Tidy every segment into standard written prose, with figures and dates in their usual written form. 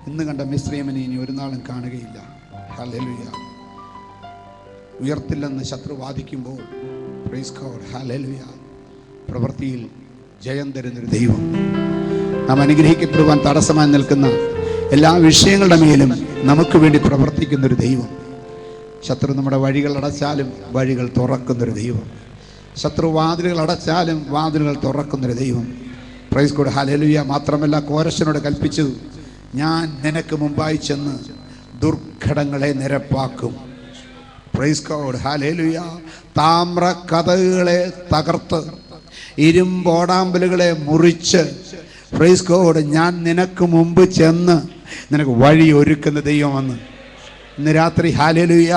ഇന്ന് കണ്ട മിസ്രയീമിനെ ഇനി ഒരു നാളും കാണുകയില്ല. ഹല്ലേലൂയ. ഉയർത്തില്ലെന്ന് ശത്രു വാദിക്കുമ്പോൾ പ്രൈസ് ഗോഡ്, ഹല്ലേലൂയ, പ്രവൃത്തിയിൽ ജയം തരുന്നൊരു ദൈവം, നാം അനുഗ്രഹിക്കപ്പെടുവാൻ തടസ്സമായി നിൽക്കുന്ന എല്ലാ വിഷയങ്ങളുടെ മേലും നമുക്ക് വേണ്ടി പ്രവർത്തിക്കുന്നൊരു ദൈവം. ശത്രു നമ്മുടെ വഴികൾ അടച്ചാലും വഴികൾ തുറക്കുന്നൊരു ദൈവം. ശത്രു വാതിലുകൾ അടച്ചാലും വാതിലുകൾ തുറക്കുന്നൊരു ദൈവം. Praise God, hallelujah. മാത്രമല്ല കോരശനോട് കൽപ്പിച്ചു, ഞാൻ നിനക്ക് മുമ്പായി ചെന്ന് ദുർഘടങ്ങളെ നിരപ്പാക്കും. Praise God, hallelujah. താമ്ര കതകുകളെ തകർത്ത് ഇരുമ്പോടാമ്പലുകളെ മുറിച്ച്, പ്രൈസ് ഗോഡ്, ഞാൻ നിനക്ക് മുമ്പ് ചെന്ന് നിനക്ക് വഴി ഒരുക്കുന്ന ദൈവമെന്ന്. ഇന്ന് രാത്രി ഹല്ലേലൂയ,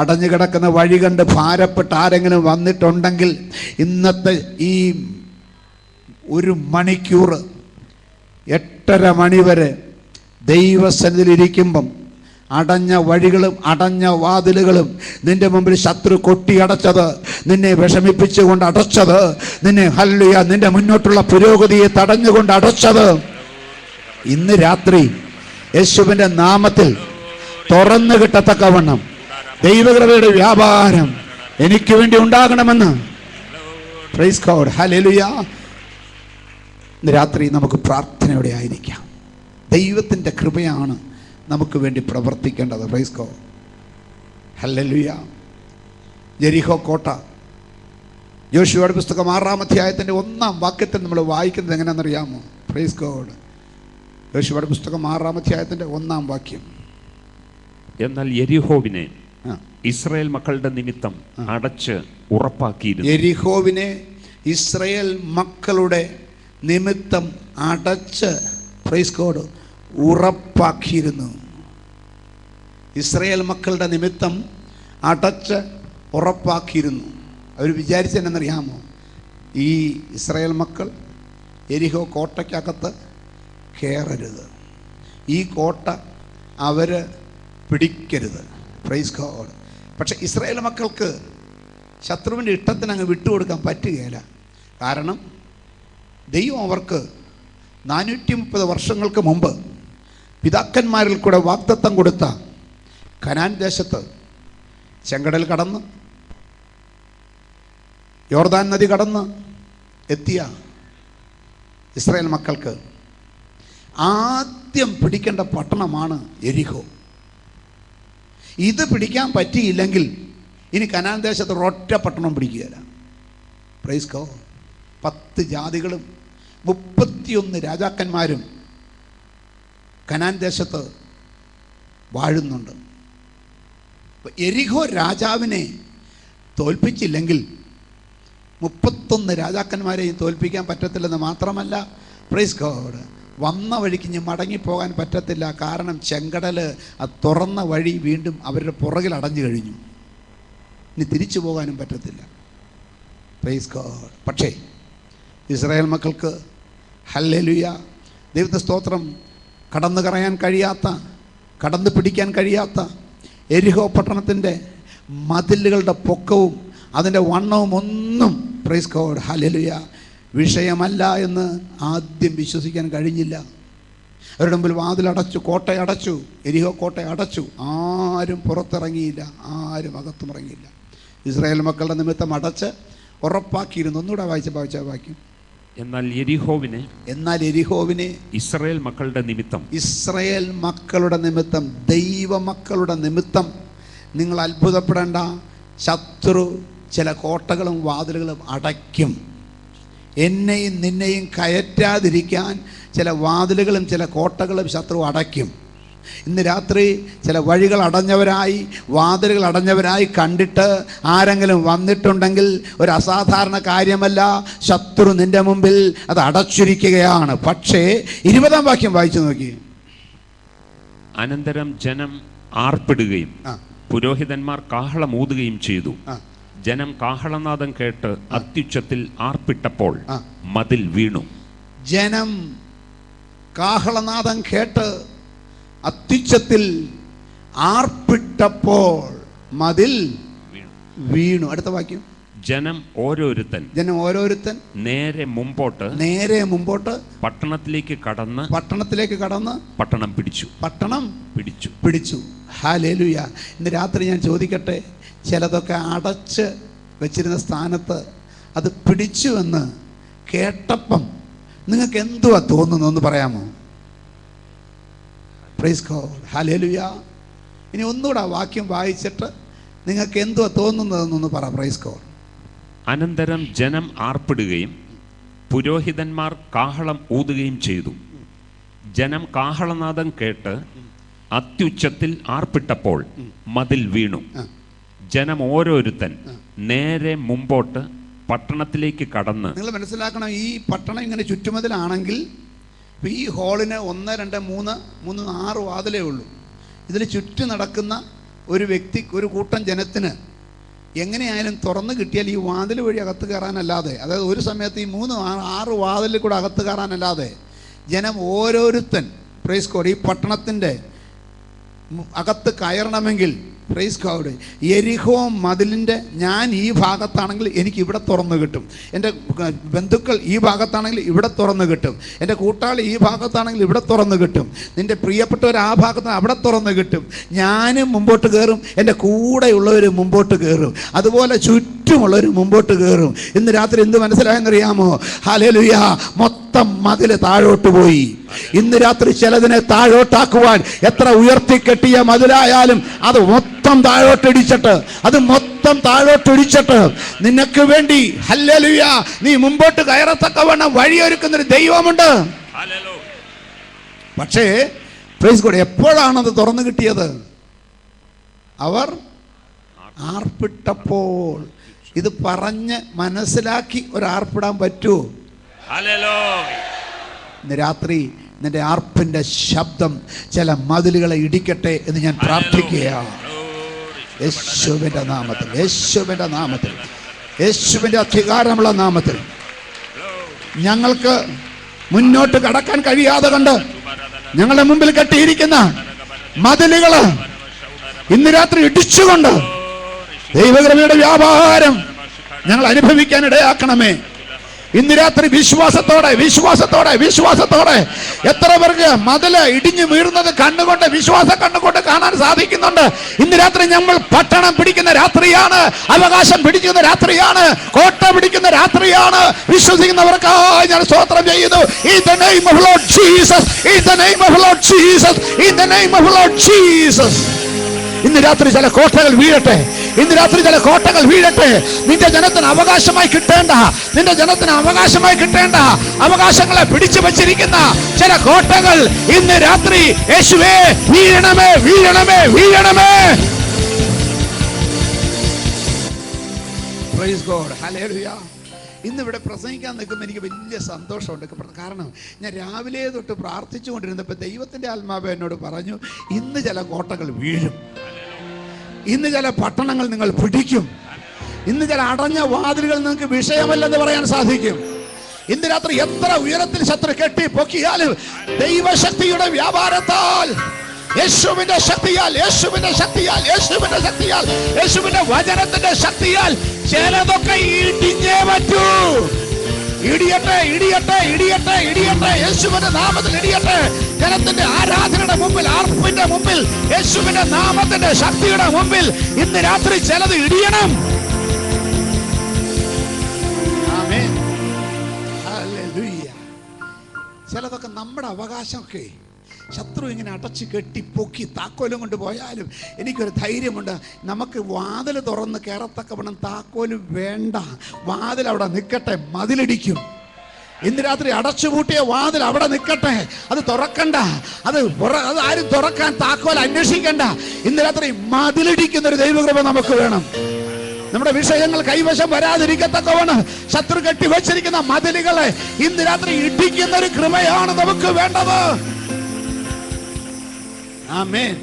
അടഞ്ഞു കിടക്കുന്ന വഴി കണ്ട് ഭാരപ്പെട്ട് ആരെങ്കിലും വന്നിട്ടുണ്ടെങ്കിൽ ഇന്നത്തെ ഈ 1 മണിക്കൂർ 8:30 മണി വരെ ദൈവസന്നിധിയിലിരിക്കുമ്പം അടഞ്ഞ വഴികളും അടഞ്ഞ വാതിലുകളും നിന്റെ മുമ്പിൽ ശത്രു കൊട്ടിയടച്ചത്, നിന്നെ വിഷമിപ്പിച്ചുകൊണ്ട് അടച്ചത്, നിന്നെ ഹല്ലേലൂയ നിന്റെ മുന്നോട്ടുള്ള പുരോഗതിയെ തടഞ്ഞുകൊണ്ട് അടച്ചത്, ഇന്ന് രാത്രി യേശുവിൻ്റെ നാമത്തിൽ തുറന്നു കിട്ടത്തക്കവണ്ണം ദൈവകൃപയുടെ വ്യാപാരം എനിക്ക് വേണ്ടി ഉണ്ടാകണമെന്ന് പ്രൈസ് ഗോഡ്, ഹല്ലേലൂയ. ഇന്ന് രാത്രി നമുക്ക് പ്രാർത്ഥനയോടെ ആയിരിക്കാം. ദൈവത്തിൻ്റെ കൃപയാണ് നമുക്ക് വേണ്ടി പ്രവർത്തിക്കേണ്ടത്. Price God, hallelujah. ജെരിഹോ കോട്ട, യോശുവയുടെ പുസ്തകം 6-ാം അധ്യായത്തിൻ്റെ 1-ാം വാക്യത്തിൽ നമ്മൾ വായിക്കുന്നത് എങ്ങനെയാണെന്നറിയാമോ? പ്രൈസ് ഗോഡ്, യോശുവയുടെ പുസ്തകം 6-ാം അധ്യായത്തിൻ്റെ 1-ാം വാക്യം. എന്നാൽ യെരിഹോവിനെ ഇസ്രായേൽ മക്കളുടെ നിമിത്തം അടച്ച് ഉറപ്പാക്കിയിരുന്നു. യെരിഹോവിനെ ഇസ്രായേൽ മക്കളുടെ നിമിത്തം അടച്ച്, പ്രൈസ് ഗോഡ്, ഉറപ്പാക്കിയിരുന്നു. ഇസ്രായേൽ മക്കളുടെ നിമിത്തം അടച്ച് ഉറപ്പാക്കിയിരുന്നു. അവർ വിചാരിച്ചെന്നറിയാമോ? ഈ ഇസ്രായേൽ മക്കൾ യെരിഹോ കോട്ടയ്ക്കകത്ത് കയറരുത്, ഈ കോട്ട അവർ പിടിക്കരുത്. Praise God. പക്ഷെ ഇസ്രായേൽ മക്കൾക്ക് ശത്രുവിൻ്റെ ഇഷ്ടത്തിന് അങ്ങ് വിട്ടുകൊടുക്കാൻ പറ്റുകയില്ല. കാരണം ദൈവം അവർക്ക് 430 വർഷങ്ങൾക്ക് മുമ്പ് പിതാക്കന്മാരിൽ കൂടെ വാഗ്ദത്തം കൊടുത്ത കനാൻ ദേശത്ത് ചെങ്കടൽ കടന്ന് യോർദാൻ നദി കടന്ന് എത്തിയ ഇസ്രായേൽ മക്കൾക്ക് ആദ്യം പിടിക്കേണ്ട പട്ടണമാണ് യെരിഹോ. ഇത് പിടിക്കാൻ പറ്റിയില്ലെങ്കിൽ ഇനി കനാൻ ദേശത്ത് ഒരൊറ്റ പട്ടണം പിടിക്കുകയില്ല. Praise God. 10 ജാതികളും 31 രാജാക്കന്മാരും കനാൻ ദേശത്ത് വാഴുന്നുണ്ട്. യെരിഹോ രാജാവിനെ തോൽപ്പിച്ചില്ലെങ്കിൽ 31 രാജാക്കന്മാരെയും തോൽപ്പിക്കാൻ പറ്റത്തില്ലെന്ന് മാത്രമല്ല, പ്രൈസ് ഗോഡ്, വന്ന വഴിക്ക് ഇനി മടങ്ങിപ്പോകാൻ പറ്റത്തില്ല. കാരണം ചെങ്കടൽ ആ തുറന്ന വഴി വീണ്ടും അവരുടെ പുറകിൽ അടഞ്ഞു കഴിഞ്ഞു. ഇനി തിരിച്ചു പോകാനും പറ്റത്തില്ല. Praise God. പക്ഷേ ഇസ്രായേൽ മക്കൾക്ക് ഹല്ലേലൂയ, ദൈവത്തെ സ്തോത്രം, കടന്നു കറയാൻ കഴിയാത്ത, കടന്നു പിടിക്കാൻ കഴിയാത്ത യെരിഹോ പട്ടണത്തിൻ്റെ മതിലുകളുടെ പൊക്കവും അതിൻ്റെ വണ്ണവും ഒന്നും, പ്രൈസ് ഗോഡ്, ഹല്ലേലൂയ, വിഷയമല്ല എന്ന് ആദ്യം വിശ്വസിക്കാൻ കഴിഞ്ഞില്ല. അവരുടെ മുമ്പിൽ വാതിലടച്ചു, കോട്ടയടച്ചു, യെരിഹോ കോട്ടയടച്ചു. ആരും പുറത്തിറങ്ങിയില്ല, ആരും അകത്തും ഇറങ്ങിയില്ല. ഇസ്രായേൽ മക്കളുടെ നിമിത്തം അടച്ച് ഉറപ്പാക്കിയിരുന്നു. ഒന്നുകൂടെ വായിച്ച വാക്യം. എന്നാൽ യെരിഹോവിനെ ഇസ്രായേൽ മക്കളുടെ നിമിത്തം, ദൈവമക്കളുടെ നിമിത്തം നിങ്ങൾ അത്ഭുതപ്പെടേണ്ട. ശത്രു ചില കോട്ടകളും വാതിലുകളും അടയ്ക്കും. എന്നെയും നിന്നെയും കയറ്റാതിരിക്കാൻ ചില വാതിലുകളും ചില കോട്ടകളും ശത്രു അടയ്ക്കും. ഇന്ന് രാത്രി ചില വഴികൾ അടഞ്ഞവരായി, വാതിലുകൾ അടഞ്ഞവരായി കണ്ടിട്ട് ആരെങ്കിലും വന്നിട്ടുണ്ടെങ്കിൽ ഒരു അസാധാരണ കാര്യമല്ല. ശത്രു നിന്റെ മുമ്പിൽ അത് അടച്ചിരിക്കുകയാണ്. പക്ഷേ 20-ാം വാക്യം വായിച്ചു നോക്കി. അനന്തരം ജനം ആർപ്പിടുകയും പുരോഹിതന്മാർ കാഹളമൂതുകയും ചെയ്തു. ജനം കാഹളനാദം കേട്ട് അത്യുച്ചത്തിൽ ആർപ്പിട്ടപ്പോൾ മതിൽ വീണു. ജനം കാഹളനാദം കേട്ട് അത്യുച്ചത്തിൽ ആർപ്പിട്ടപ്പോൾ മതിൽ വീണു. അടുത്ത വാക്യം. ജനം ഓരോരുത്തൻ നേരെ മുമ്പോട്ട് പട്ടണത്തിലേക്ക് കടന്ന് പട്ടണം പിടിച്ചു. ഹല്ലേലൂയ. ഇന്ന് രാത്രി ഞാൻ ചോദിക്കട്ടെ, ചിലതൊക്കെ അടച്ച് വെച്ചിരുന്ന സ്ഥാനത്ത് അത് പിടിച്ചുവെന്ന് കേട്ടപ്പം നിങ്ങൾക്ക് എന്തുവാ തോന്നുന്നു എന്ന് പറയാമോ? Price God. ഹല്ലേലൂയ. ഇനി ഒന്നുകൂടെ വാക്യം വായിച്ചിട്ട് നിങ്ങൾക്ക് എന്തുവാ തോന്നുന്നതെന്നൊന്ന് പറ. Praise God. അനന്തരം ജനം ആർപ്പിടുകയും പുരോഹിതന്മാർ കാഹളം ഊതുകയും ചെയ്തു. ജനം കാഹളനാദം കേട്ട് അത്യുച്ചത്തിൽ ആർപ്പിട്ടപ്പോൾ മതിൽ വീണു. ജനം ഓരോരുത്തൻ നേരെ മുമ്പോട്ട് പട്ടണത്തിലേക്ക് കടന്ന്. നിങ്ങൾ മനസ്സിലാക്കണം, ഈ പട്ടണം ഇങ്ങനെ ചുറ്റുമതിലാണെങ്കിൽ ഈ ഹാളിന് 1, 2, 3, 6 വാതിലേ ഉള്ളൂ. ഇതിൽ ചുറ്റും നടക്കുന്ന ഒരു വ്യക്തി, ഒരു കൂട്ടം ജനത്തിന് എങ്ങനെയായാലും തുറന്നു കിട്ടിയാൽ ഈ വാതിൽ വഴി അകത്ത് കയറാനല്ലാതെ, അതായത് ഒരു സമയത്ത് ഈ 3, 6 വാതിലിൽ കൂടെ അകത്ത് കയറാനല്ലാതെ ജനം ഓരോരുത്തൻ പ്രൈസ് ഗോഡ് ഈ പട്ടണത്തിൻ്റെ അകത്ത് കയറണമെങ്കിൽ പ്രൈസ് ഗോഡ് യെരിഹോ മതിലിൻ്റെ ഞാൻ ഈ ഭാഗത്താണെങ്കിൽ എനിക്ക് ഇവിടെ തുറന്നു കിട്ടും. എൻ്റെ ബന്ധുക്കൾ ഈ ഭാഗത്താണെങ്കിൽ ഇവിടെ തുറന്നു കിട്ടും. എൻ്റെ കൂട്ടാളി ഈ ഭാഗത്താണെങ്കിൽ ഇവിടെ തുറന്നു കിട്ടും. നിൻ്റെ പ്രിയപ്പെട്ടവർ ആ ഭാഗത്ത് അവിടെ തുറന്നു കിട്ടും. ഞാനും മുമ്പോട്ട് കയറും, എൻ്റെ കൂടെയുള്ളവർ മുമ്പോട്ട് കയറും, അതുപോലെ ചുറ്റുമുള്ളവർ മുമ്പോട്ട് കയറും. ഇന്ന് രാത്രി എന്ത് മനസ്സിലായെന്നറിയാമോ? ഹല്ലേലൂയ. മൊത്തം മതില് താഴോട്ട് പോയി. ഇന്ന് രാത്രി ചിലതിനെ താഴോട്ടാക്കുവാൻ എത്ര ഉയർത്തിക്കെട്ടിയ മതിലായാലും അത് മൊത്തം താഴോട്ടിടിച്ചിട്ട് നിനക്ക് വേണ്ടി ഹല്ലേലൂയ നീ മുമ്പോട്ട് കയറത്തക്കവണ്ണം വഴിയൊരുക്കുന്നൊരു ദൈവമുണ്ട്. പക്ഷേ പ്രൈസ് ഗോഡ് എപ്പോഴാണത് തുറന്നു കിട്ടിയത്? അവർ ആർപ്പിട്ടപ്പോൾ. ഇത് പറഞ്ഞ് മനസ്സിലാക്കി ഒരു ആർപ്പിടാൻ പറ്റുമോ? ഇന്ന് രാത്രി നിന്റെ ആർപ്പിന്റെ ശബ്ദം ചില മതിലുകളെ ഇടിക്കട്ടെ എന്ന് ഞാൻ പ്രാർത്ഥിക്കുകയാണ്. യേശുവിന്റെ നാമത്തിൽ, യേശുവിന്റെ അധികാരമുള്ള നാമത്തിൽ ഞങ്ങൾക്ക് മുന്നോട്ട് കടക്കാൻ കഴിയാതെ കണ്ട് ഞങ്ങളുടെ മുമ്പിൽ കെട്ടിയിരിക്കുന്ന മതിലുകള് ഇന്ന് രാത്രി ഇടിച്ചുകൊണ്ട് ദൈവകൃപയുടെ വ്യാപാരം ഞങ്ങൾ അനുഭവിക്കാൻ ഇടയാക്കണമേ. ഇന്ന് രാത്രി വിശ്വാസത്തോടെ എത്ര പേർക്ക് മതില് ഇടിഞ്ഞു വീഴുന്നത് കണ്ണുകൊണ്ട്, വിശ്വാസ കണ്ണുകൊണ്ട് കാണാൻ സാധിക്കുന്നുണ്ട്? ഇന്ന് രാത്രി നമ്മൾ പട്ടണം പിടിക്കുന്ന രാത്രിയാണ്, അവകാശം പിടിക്കുന്ന രാത്രിയാണ്, കോട്ട പിടിക്കുന്ന രാത്രിയാണ്. വിശ്വസിക്കുന്നവർക്കായി ഞാൻ സ്തോത്രം ചെയ്യുന്നു. In the name of Lord Jesus, in the name of Lord Jesus, in the name of Lord Jesus. ഇന്ന് രാത്രി ചില കോട്ടകൾ വീഴട്ടെ. നിന്റെ ജനത്തിന് അവകാശമായി കിട്ടേണ്ട അവകാശങ്ങളെ പിടിച്ചു വച്ചിരിക്കുന്ന ചില കോട്ടകൾ ഇന്ന് രാത്രി യേശുവേ വീഴണമേ. Price God. ഹല്ലേലൂയ. ഇന്നിവിടെ പ്രസംഗിക്കാൻ നിൽക്കുമ്പോൾ എനിക്ക് വലിയ സന്തോഷമുണ്ട്. കാരണം ഞാൻ രാവിലെ തൊട്ട് പ്രാർത്ഥിച്ചുകൊണ്ടിരുന്നപ്പോൾ ദൈവത്തിൻ്റെ ആത്മാവ് എന്നോട് പറഞ്ഞു, ഇന്ന് ചില കോട്ടകൾ വീഴും, ഇന്ന് ചില പട്ടണങ്ങൾ നിങ്ങൾ പിടിക്കും, ഇന്ന് ചില അടഞ്ഞ വാതിലുകൾ നിങ്ങൾക്ക് വിഷയമല്ലെന്ന് പറയാൻ സാധിക്കും. ഇന്ന് രാത്രി എത്ര ഉയരത്തിൽ ശത്രു കെട്ടി പൊക്കിയാലും ദൈവശക്തിയുടെ വ്യാപാരത്താൽ, യേശുവിന്റെ വചനത്തിന്റെ ശക്തിയാൽ ചിലതൊക്കെ ഇടിഞ്ഞേ പറ്റൂ. ഇടിയട്ടെ. യേശുവിന്റെ നാമത്തിൽ ഇടിയട്ടെ. ജനത്തിന്റെ ആരാധനയുടെ മുമ്പിൽ, ആർപ്പിന്റെ മുമ്പിൽ, യേശുവിന്റെ നാമത്തിന്റെ ശക്തിയുടെ മുമ്പിൽ ഇന്ന് രാത്രി ചിലത് ഇടിയണം. ആമേൻ. ഹല്ലേലൂയ. ചിലതൊക്കെ നമ്മുടെ അവകാശമൊക്കെ ശത്രു ഇങ്ങനെ അടച്ചു കെട്ടി പൊക്കി താക്കോലും കൊണ്ട് പോയാലും എനിക്കൊരു ധൈര്യമുണ്ട്, നമുക്ക് വാതിൽ തുറന്ന് കയറത്തക്കവണ്ണം താക്കോല് വേണ്ട, വാതിൽ അവിടെ നിൽക്കട്ടെ, മതിലിടിക്കും. ഇന്ന് രാത്രി അടച്ചുപൂട്ടിയ വാതിൽ അവിടെ നിൽക്കട്ടെ, അത് തുറക്കണ്ട, അത് ആരും തുറക്കാൻ താക്കോൽ അന്വേഷിക്കണ്ട. ഇന്ന് രാത്രി മതിലിടിക്കുന്ന ഒരു ദൈവകൃപ നമുക്ക് വേണം. നമ്മുടെ വിഷയങ്ങൾ കൈവശം വരാതിരിക്കത്തക്കവണ്ണം ശത്രു കെട്ടി വെച്ചിരിക്കുന്ന മതിലുകളെ ഇന്ന് രാത്രി ഇടിക്കുന്ന ഒരു കൃപയാണ് നമുക്ക് വേണ്ടത്. ആമേൻ.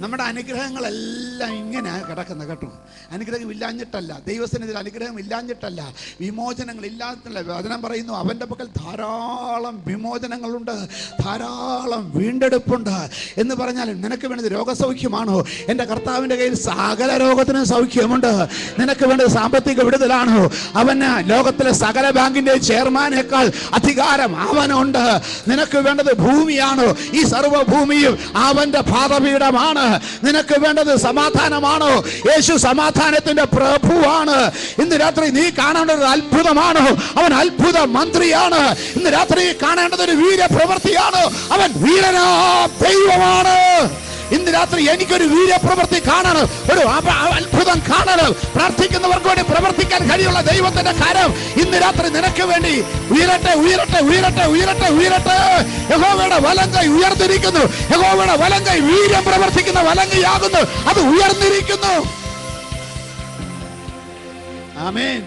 നമ്മുടെ അനുഗ്രഹങ്ങളെല്ലാം എല്ലാം ഇങ്ങനെ കിടക്കുന്ന കേട്ടോ. അനുഗ്രഹം ഇല്ലാഞ്ഞിട്ടല്ല, ദൈവസന്നിധിയിൽ അനുഗ്രഹം ഇല്ലാഞ്ഞിട്ടല്ല, വിമോചനങ്ങൾ ഇല്ലാഞ്ഞിട്ടല്ല. വചനം പറയുന്നു അവൻ്റെ പക്കൽ ധാരാളം വിമോചനങ്ങളുണ്ട്, ധാരാളം വീണ്ടെടുപ്പുണ്ട് എന്ന് പറഞ്ഞാൽ നിനക്ക് വേണ്ടത് രോഗസൗഖ്യമാണോ? എൻ്റെ കർത്താവിൻ്റെ കയ്യിൽ സകല രോഗത്തിനും സൗഖ്യമുണ്ട്. നിനക്ക് വേണ്ടത് സാമ്പത്തിക വിടുതലാണോ? അവന് ലോകത്തിലെ സകല ബാങ്കിൻ്റെ ചെയർമാനേക്കാൾ അധികാരം അവനുണ്ട്. നിനക്ക് വേണ്ടത് ഭൂമിയാണോ? ഈ സർവ്വഭൂമിയും അവന്റെ പാദപീഠമാണ്. നിനക്ക് വേണ്ടത് സമാധാനമാണോ? യേശു സമാധാനത്തിന്റെ പ്രഭുവാണ്. ഇന്ന് രാത്രി നീ കാണേണ്ടത് അത്ഭുതമാണോ? അവൻ അത്ഭുത മന്ത്രിയാണ്. ഇന്ന് രാത്രി കാണേണ്ടത് ഒരു വീര്യപ്രവൃത്തിയാണ്. അവൻ വീരനാം ദൈവമാണ്. ഇന്ന് രാത്രി എനിക്കൊരു വീര്യപ്രവൃത്തി കാണണം, ഒരു അത്ഭുതം കാണണം. പ്രാർത്ഥിക്കുന്നവർക്ക് വേണ്ടി പ്രവർത്തിക്കാൻ കഴിയുള്ള ദൈവത്തിന്റെ കരം ഇന്ന് രാത്രി നിനക്ക് വേണ്ടി ഉയരട്ടെ, ഉയരട്ടെ, ഉയരട്ടെ, ഉയരട്ടെ, ഉയരട്ടെ. യഹോവയുടെ വലങ്കൈ ഉയർന്നിരിക്കുന്നു. യഹോവയുടെ വലങ്കൈ വീര്യം പ്രവർത്തിക്കുന്ന വലങ്കൈയാകുന്നു. അത് ഉയർന്നിരിക്കുന്നു. ആമേൻ.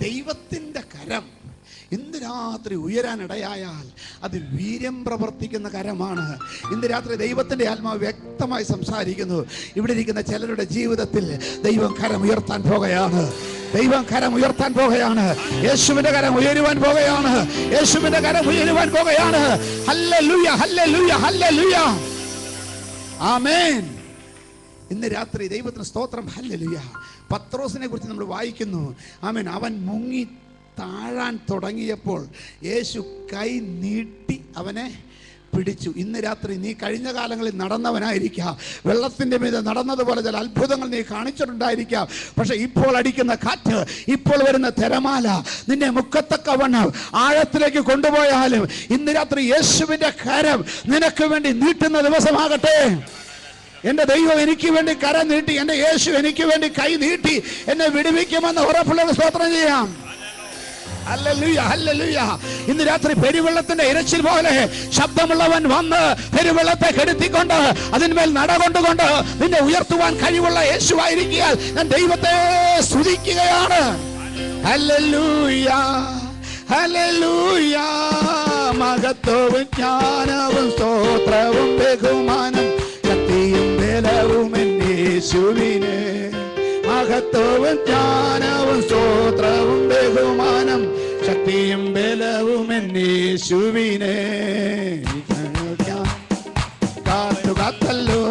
ദൈവത്തിന്റെ കരം ഇന്ന് രാത്രി ഉയരാനിടയായാൽ അത് വീര്യം പ്രവർത്തിക്കുന്ന കരമാണ്. ഇന്ന് രാത്രി ദൈവത്തിൻ്റെ ആത്മാവ് വ്യക്തമായി സംസാരിക്കുന്നു. ഇവിടെ ഇരിക്കുന്ന ചിലരുടെ ജീവിതത്തിൽ ദൈവം കരം ഉയർത്താൻ പോകുകയാണ്. ദൈവം കരം ഉയർത്താൻ പോകുകയാണ്. യേശുവിന്റെ കരം ഉയരുവാൻ പോകുകയാണ്. യേശുവിന്റെ കരം ഉയരുവാൻ പോകുകയാണ്. Hallelujah, hallelujah, hallelujah. ആമേൻ. ഇന്ന് രാത്രി ദൈവത്തിന് സ്തോത്രം. ഹല്ലേലൂയ. പത്രോസിനെ കുറിച്ച് നമ്മൾ വായിക്കുന്നു. ആമേൻ. അവൻ മുങ്ങി താഴാൻ തുടങ്ങിയപ്പോൾ യേശു കൈ നീട്ടി അവനെ പിടിച്ചു. ഇന്ന് രാത്രി നീ കഴിഞ്ഞ കാലങ്ങളിൽ നടന്നവനായിരിക്കാം, വെള്ളത്തിൻ്റെ മീതെ നടന്നതുപോലെ ചില അത്ഭുതങ്ങൾ നീ കാണിച്ചിട്ടുണ്ടായിരിക്കാം. പക്ഷെ ഇപ്പോൾ അടിക്കുന്ന കാറ്റ്, ഇപ്പോൾ വരുന്ന തിരമാല നിന്നെ മുക്കത്തക്കവണ്ണം ആഴത്തിലേക്ക് കൊണ്ടുപോയാലും ഇന്ന് രാത്രി യേശുവിൻ്റെ കരം നിനക്ക് വേണ്ടി നീട്ടുന്ന ദിവസമാകട്ടെ. എൻ്റെ ദൈവം എനിക്ക് വേണ്ടി കരം നീട്ടി, എൻ്റെ യേശു എനിക്ക് വേണ്ടി കൈ നീട്ടി എന്നെ വിടുവിക്കുമെന്ന് ഉറപ്പുള്ള സ്തോത്രം ചെയ്യാം. Hallelujah, hallelujah. ഇന്ന് രാത്രി പെരുവെള്ളത്തിന്റെ ഇരച്ചിൽ പോലെ ശബ്ദമുള്ളവൻ വന്ന് പെരുവെള്ളത്തെ കെടുത്തിക്കൊണ്ട് അതിന്മേൽ നടകൊണ്ടുകൊണ്ട് നിന്നെ ഉയർത്തുവാൻ കഴിവുള്ള യേശുവായിരിക്കാൻ ഞാൻ ദൈവത്തെ സ്തുതിക്കുകയാണ്. Hallelujah, hallelujah. മഹത്വവും ജ്ഞാനവും സ്തോത്രവും ബഹുമാനം ശക്തിയും ബലവും യേശുവിനെ. മഹത്വവും ജ്ഞാനവും സ്തോത്രവും ബഹുമാനം ശക്തിയും ബലവും യേശുവിനെ. കാത്തുകാത്തല്ലോ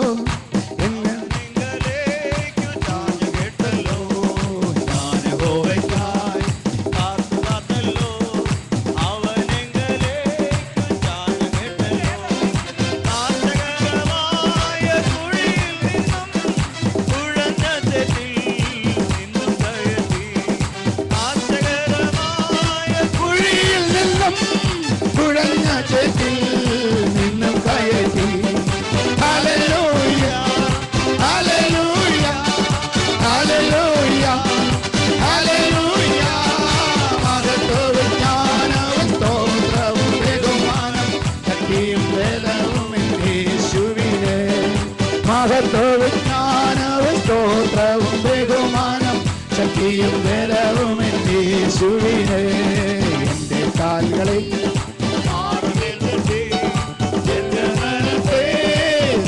സ്തോത്രവും ബഹുമാനം ശക്തിയും ബലവും യേശുവിനെ. എൻ്റെ കാലുകളെ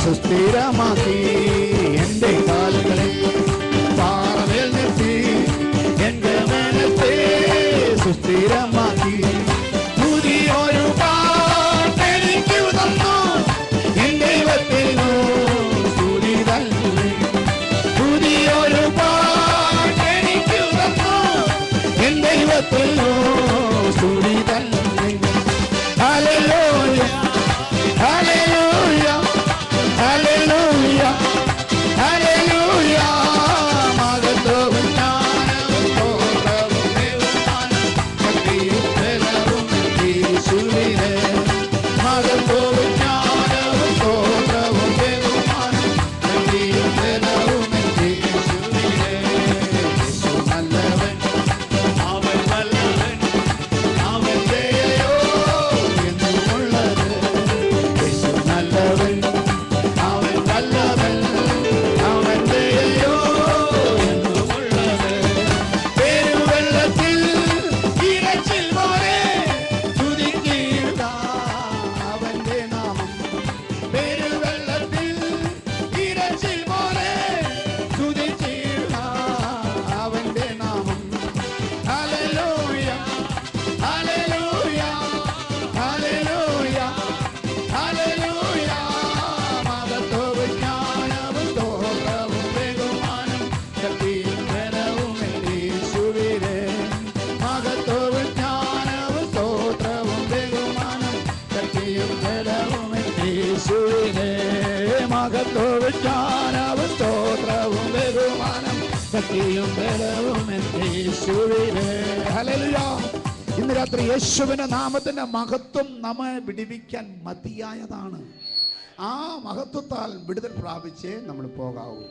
സുസ്ഥിരമാക്കി, എൻ്റെ കാലുകളെ പാറമേൽ നിർത്തി, എൻ്റെ മനത്തെ സുസ്ഥിരമാക്കി. പുതിയൊരു പാട്ടെനിക്കു തന്നു എൻ്റെ ദൈവത്തിനു സ്തുതി തന്നെ. പുതിയൊരു പാട്ടെനിക്കു തന്നു എൻ്റെ ദൈവത്തിനു സ്തുതി തന്നെ. Hallelujah, hallelujah, hallelujah, hallelujah. മഹത്വവും ജ്ഞാനവും സ്തോത്രവും ബഹുമാനം ശക്തിയും ബലവും യേശുവിനെ. മഹത്വവും ജ്ഞാനവും സ്തോത്രവും ബഹുമാനം ശക്തിയും ബലവും യേശുവിനെ. യേശു നല്ലവൻ, അവൻ വല്ലവൻ, അവൻ ദയയോ എന്നുമുള്ളത്. യേശു നല്ലവൻ, അവൻ വല്ലവൻ, അവൻ ദയയോ എന്നുമുള്ളത്. പെരുവെള്ളത്തിൽ ഇരച്ചിൽ പോലെ തുതിക്കുക അവന്റെ ബലവും യേശുവിനെ, മഹത്വവും ജ്ഞാനവും സ്തോത്രവും ബഹുമാനം ശക്തിയും ബലവും യേശുവിനെ. ഹല്ലേലൂയ. ഇന്ന് രാത്രി യേശുവിന്റെ നാമത്തിന്റെ മഹത്വം നമ്മെ വിടുവിക്കാൻ മതിയായതാണ്. ആ മഹത്വത്താൽ വിടുതൽ പ്രാപിച്ചേ നമ്മൾ പോകാവൂ.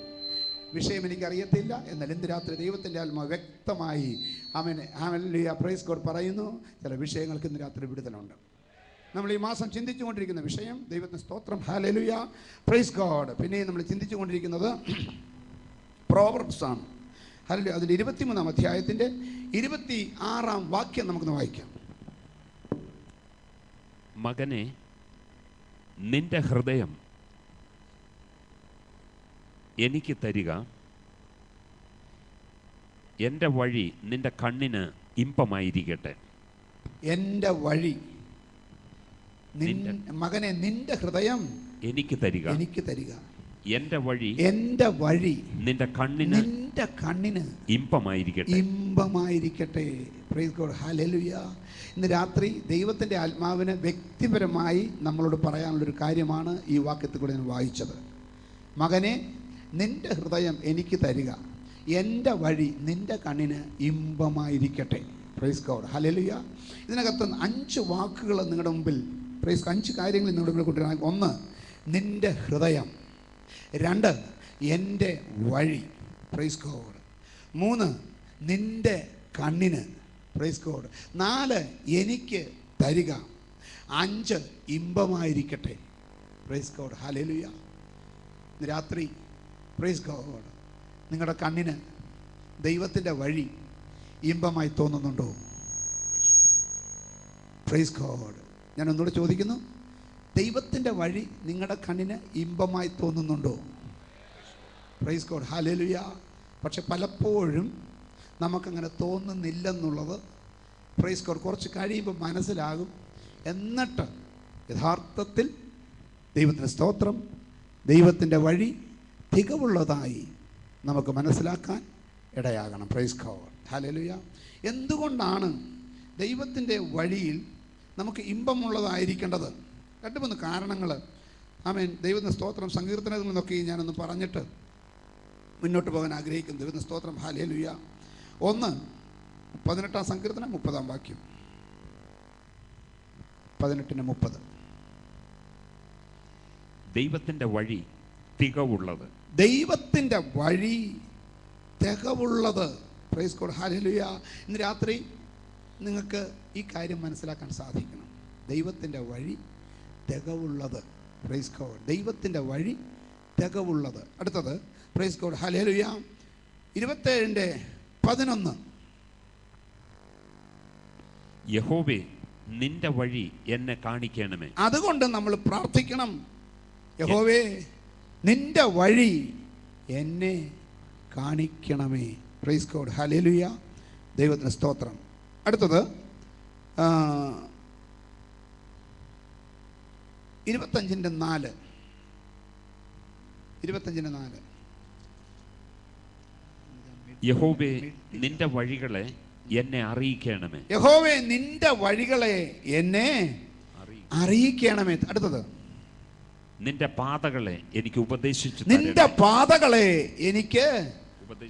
വിഷയം എനിക്കറിയത്തില്ല, എന്നാൽ ഇന്ന് രാത്രി ദൈവത്തിൻ്റെ ആത്മാ വ്യക്തമായി ഹല്ലേലൂയ പ്രൈസ് ഗോഡ് പറയുന്നു. ചില വിഷയങ്ങൾക്ക് ഇന്ന് രാത്രി വിടുതലുണ്ട്. നമ്മൾ ഈ മാസം ചിന്തിച്ചുകൊണ്ടിരിക്കുന്ന വിഷയം ദൈവത്തിന് സ്തോത്രം, ഹല്ലേലൂയ പ്രൈസ് ഗോഡ്. പിന്നെ നമ്മൾ ചിന്തിച്ചുകൊണ്ടിരിക്കുന്നത് പ്രോവർബ്സ് ആണ്. ഹല്ലേലൂയ. അതിൻ്റെ 23-ാം അധ്യായത്തിൻ്റെ 26-ാം വാക്യം നമുക്കൊന്ന് വായിക്കാം. മകനെ, നിന്റെ ഹൃദയം എനിക്ക് തരിക, എൻ്റെ വഴി നിന്റെ കണ്ണിന് ഇമ്പമായിരിക്കട്ടെ. എൻ്റെ വഴി മകനെ, നിന്റെ ഹൃദയം എനിക്ക് തരിക, എനിക്ക് തരിക. എൻ്റെ വഴി നിന്റെ കണ്ണിന് ഇമ്പമായിരിക്കട്ടെ, ഇമ്പമായിരിക്കട്ടെ. Praise God, hallelujah. ഇന്ന് രാത്രി ദൈവത്തിൻ്റെ ആത്മാവിന് വ്യക്തിപരമായി നമ്മളോട് പറയാനുള്ളൊരു കാര്യമാണ് ഈ വാക്യത്തിൽ കൂടെ ഞാൻ വായിച്ചത്. മകനെ, നിന്റെ ഹൃദയം എനിക്ക് തരിക, എൻ്റെ വഴി നിന്റെ കണ്ണിന് ഇമ്പമായിരിക്കട്ടെ. Praise God, hallelujah. ഇതിനകത്ത് 5 വാക്കുകൾ നിങ്ങളുടെ മുമ്പിൽ, പ്രൈസ് 5 കാര്യങ്ങൾ നിങ്ങളുടെ മുമ്പിൽ കൊണ്ടുവരാൻ. 1, നിന്റെ ഹൃദയം. 2, എൻ്റെ വഴി. Praise God. 3, നിന്റെ കണ്ണിന്. Praise God. 4, എനിക്ക് തരിക. 5, ഇമ്പമായിരിക്കട്ടെ. Praise God, hallelujah. ഇന്ന് രാത്രി പ്രൈസ് ഗോഡ് നിങ്ങളുടെ കണ്ണിന് ദൈവത്തിൻ്റെ വഴി ഇമ്പമായി തോന്നുന്നുണ്ടോ? Price God. ഞാൻ ഒന്നുകൂടെ ചോദിക്കുന്നു, ദൈവത്തിൻ്റെ വഴി നിങ്ങളുടെ കണ്ണിന് ഇമ്പമായി തോന്നുന്നുണ്ടോ? Price God, hallelujah. പക്ഷെ പലപ്പോഴും നമുക്കങ്ങനെ തോന്നുന്നില്ലെന്നുള്ളത് പ്രൈസ് ഗോഡ് കുറച്ച് കഴിയുമ്പോൾ മനസ്സിലാകും. എന്നിട്ട് യഥാർത്ഥത്തിൽ ദൈവത്തിൻ്റെ സ്തോത്രം, ദൈവത്തിൻ്റെ വഴി തികവുള്ളതായി നമുക്ക് മനസ്സിലാക്കാൻ ഇടയാകണം. Price God, hallelujah. എന്തുകൊണ്ടാണ് ദൈവത്തിൻ്റെ വഴിയിൽ നമുക്ക് ഇമ്പമുള്ളതായിരിക്കേണ്ടത്? 2-3 കാരണങ്ങൾ. ആമേൻ. ദൈവത്തിൻ്റെ സ്തോത്രം. സങ്കീർത്തനത്തിൽ നിന്നൊക്കെ ഞാനൊന്ന് പറഞ്ഞിട്ട് മുന്നോട്ട് പോകാൻ ആഗ്രഹിക്കുന്നു. ദൈവത്തിൻ്റെ സ്തോത്രം, ഹല്ലേലൂയ. 1, 18-ാം സങ്കീർത്തനം 30-ാം വാക്യം. 18-30. ദൈവത്തിൻ്റെ വഴി തികവുള്ളത്. ദൈവത്തിൻ്റെ വഴി തികവുള്ളത്. Price God, hallelujah. ഇന്ന് രാത്രി നിങ്ങൾക്ക് ഈ കാര്യം മനസ്സിലാക്കാൻ സാധിക്കണം. ദൈവത്തിൻ്റെ വഴി തികവുള്ളത്. പ്രൈസ് ഗോഡ്, ദൈവത്തിൻ്റെ വഴി തികവുള്ളത്. അടുത്തത് പ്രൈസ് ഗോഡ്, ഹല്ലേലൂയ. 27:11. യഹോവേ, നിന്റെ വഴി എന്നെ കാണിക്കണമേ. അതുകൊണ്ട് നമ്മൾ പ്രാർത്ഥിക്കണം, യഹോവേ നിന്റെ വഴി എന്നെ കാണിക്കണമേ. Price God, hallelujah. ദൈവത്തിന് സ്തോത്രം. അടുത്തത് 25:4. 25:4. യഹോവേ, നിന്റെ വഴികളെ എന്നെ അറിയിക്കണമേ. യഹോവേ, നിന്റെ വഴികളെ എന്നെ അറിയിക്കണമേ. അടുത്തത്, നിന്റെ പാതകളെ എനിക്ക് ഉപദേശിച്ചു നിന്റെ പാതകളെ എനിക്ക്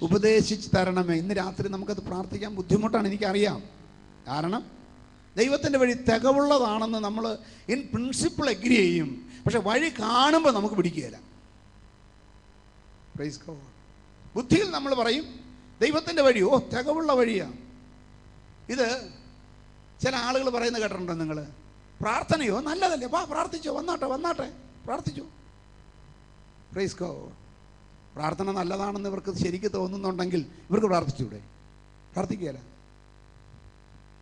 ഉപദേശിച്ച് തരണമേ. ഇന്ന് രാത്രി നമുക്കത് പ്രാർത്ഥിക്കാൻ ബുദ്ധിമുട്ടാണ്, എനിക്കറിയാം. കാരണം ദൈവത്തിൻ്റെ വഴി തികവുള്ളതാണെന്ന് നമ്മൾ ഇൻ പ്രിൻസിപ്പിൾ എഗ്രി ചെയ്യും, പക്ഷെ വഴി കാണുമ്പോൾ നമുക്ക് പിടിക്കുകയില്ല. Praise God. ബുദ്ധിയിൽ നമ്മൾ പറയും ദൈവത്തിൻ്റെ വഴി തികവുള്ള വഴിയാണ്. ഇത് ചില ആളുകൾ പറയുന്നത് കേട്ടിട്ടുണ്ടോ നിങ്ങൾ? പ്രാർത്ഥനയോ നല്ലതല്ലേ, പ്രാർത്ഥിച്ചോ, വന്നാട്ടെ പ്രാർത്ഥിച്ചു. Praise God. പ്രാർത്ഥന നല്ലതാണെന്ന് ഇവർക്ക് ശരിക്ക് തോന്നുന്നുണ്ടെങ്കിൽ ഇവർക്ക് പ്രാർത്ഥിച്ചൂടെ? പ്രാർത്ഥിക്കുകയില്ല.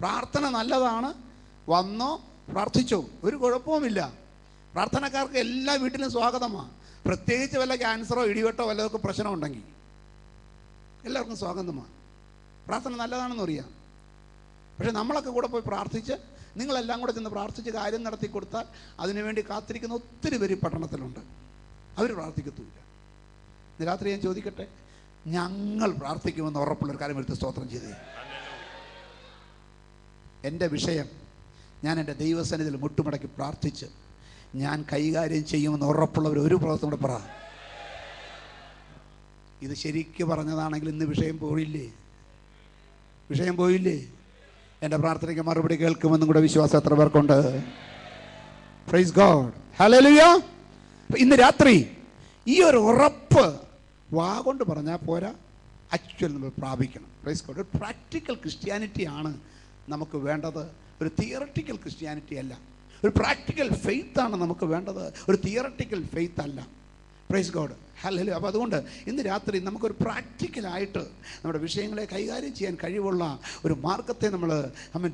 പ്രാർത്ഥന നല്ലതാണ്, വന്നോ പ്രാർത്ഥിച്ചോ, ഒരു കുഴപ്പവുമില്ല. പ്രാർത്ഥനക്കാർക്ക് എല്ലാ വീട്ടിലും സ്വാഗതമാണ്. പ്രത്യേകിച്ച് വല്ല ക്യാൻസറോ ഇടിവെട്ടോ വല്ലതൊക്കെ പ്രശ്നമുണ്ടെങ്കിൽ എല്ലാവർക്കും സ്വാഗതമാണ്. പ്രാർത്ഥന നല്ലതാണെന്ന് അറിയാം. പക്ഷെ നമ്മളൊക്കെ കൂടെ പോയി പ്രാർത്ഥിച്ച്, നിങ്ങളെല്ലാം കൂടെ ചെന്ന് പ്രാർത്ഥിച്ച് കാര്യം നടത്തി കൊടുത്താൽ അതിനുവേണ്ടി കാത്തിരിക്കുന്ന ഒത്തിരി പേര് പട്ടണത്തിലുണ്ട്. അവർ പ്രാർത്ഥിക്കത്തുമില്ല. ഇന്ന് രാത്രി ഞാൻ ചോദിക്കട്ടെ, ഞങ്ങൾ പ്രാർത്ഥിക്കുമെന്ന് ഉറപ്പുള്ളൊരു കാര്യം എടുത്ത് സ്തോത്രം ചെയ്തേ. എൻ്റെ വിഷയം ഞാൻ എൻ്റെ ദൈവസന്നിധിയിൽ മുട്ടുമടക്കി പ്രാർത്ഥിച്ച് ഞാൻ കൈകാര്യം ചെയ്യുമെന്ന് ഉറപ്പുള്ളവർ ഒരു പ്രാവശ്യം കൂടെ പറ. ഇത് ശരിക്ക് പറഞ്ഞതാണെങ്കിൽ ഇന്ന് വിഷയം പോയില്ലേ? വിഷയം പോയില്ലേ? എൻ്റെ പ്രാർത്ഥനയ്ക്ക് മറുപടി കേൾക്കുമെന്നും കൂടെ വിശ്വാസം എത്ര പേർക്കുണ്ട്? Price God, hallelujah. ഇന്ന് രാത്രി ഈ ഒരു ഉറപ്പ് വാ കൊണ്ട് പറഞ്ഞാൽ പോരാ, ആക്ച്വൽ നമ്മൾ പ്രാപിക്കണം. Praise God. ഒരു പ്രാക്ടിക്കൽ ക്രിസ്ത്യാനിറ്റി ആണ് നമുക്ക് വേണ്ടത്, ഒരു തിയററ്റിക്കൽ ക്രിസ്ത്യാനിറ്റി അല്ല. ഒരു പ്രാക്ടിക്കൽ ഫെയ്ത്ത് ആണ് നമുക്ക് വേണ്ടത്, ഒരു തിയററ്റിക്കൽ ഫെയ്ത്ത് അല്ല. Price God, hallelujah. അപ്പോൾ അതുകൊണ്ട് ഇന്ന് രാത്രി നമുക്കൊരു പ്രാക്ടിക്കലായിട്ട് നമ്മുടെ വിഷയങ്ങളെ കൈകാര്യം ചെയ്യാൻ കഴിവുള്ള ഒരു മാർഗത്തെ നമ്മൾ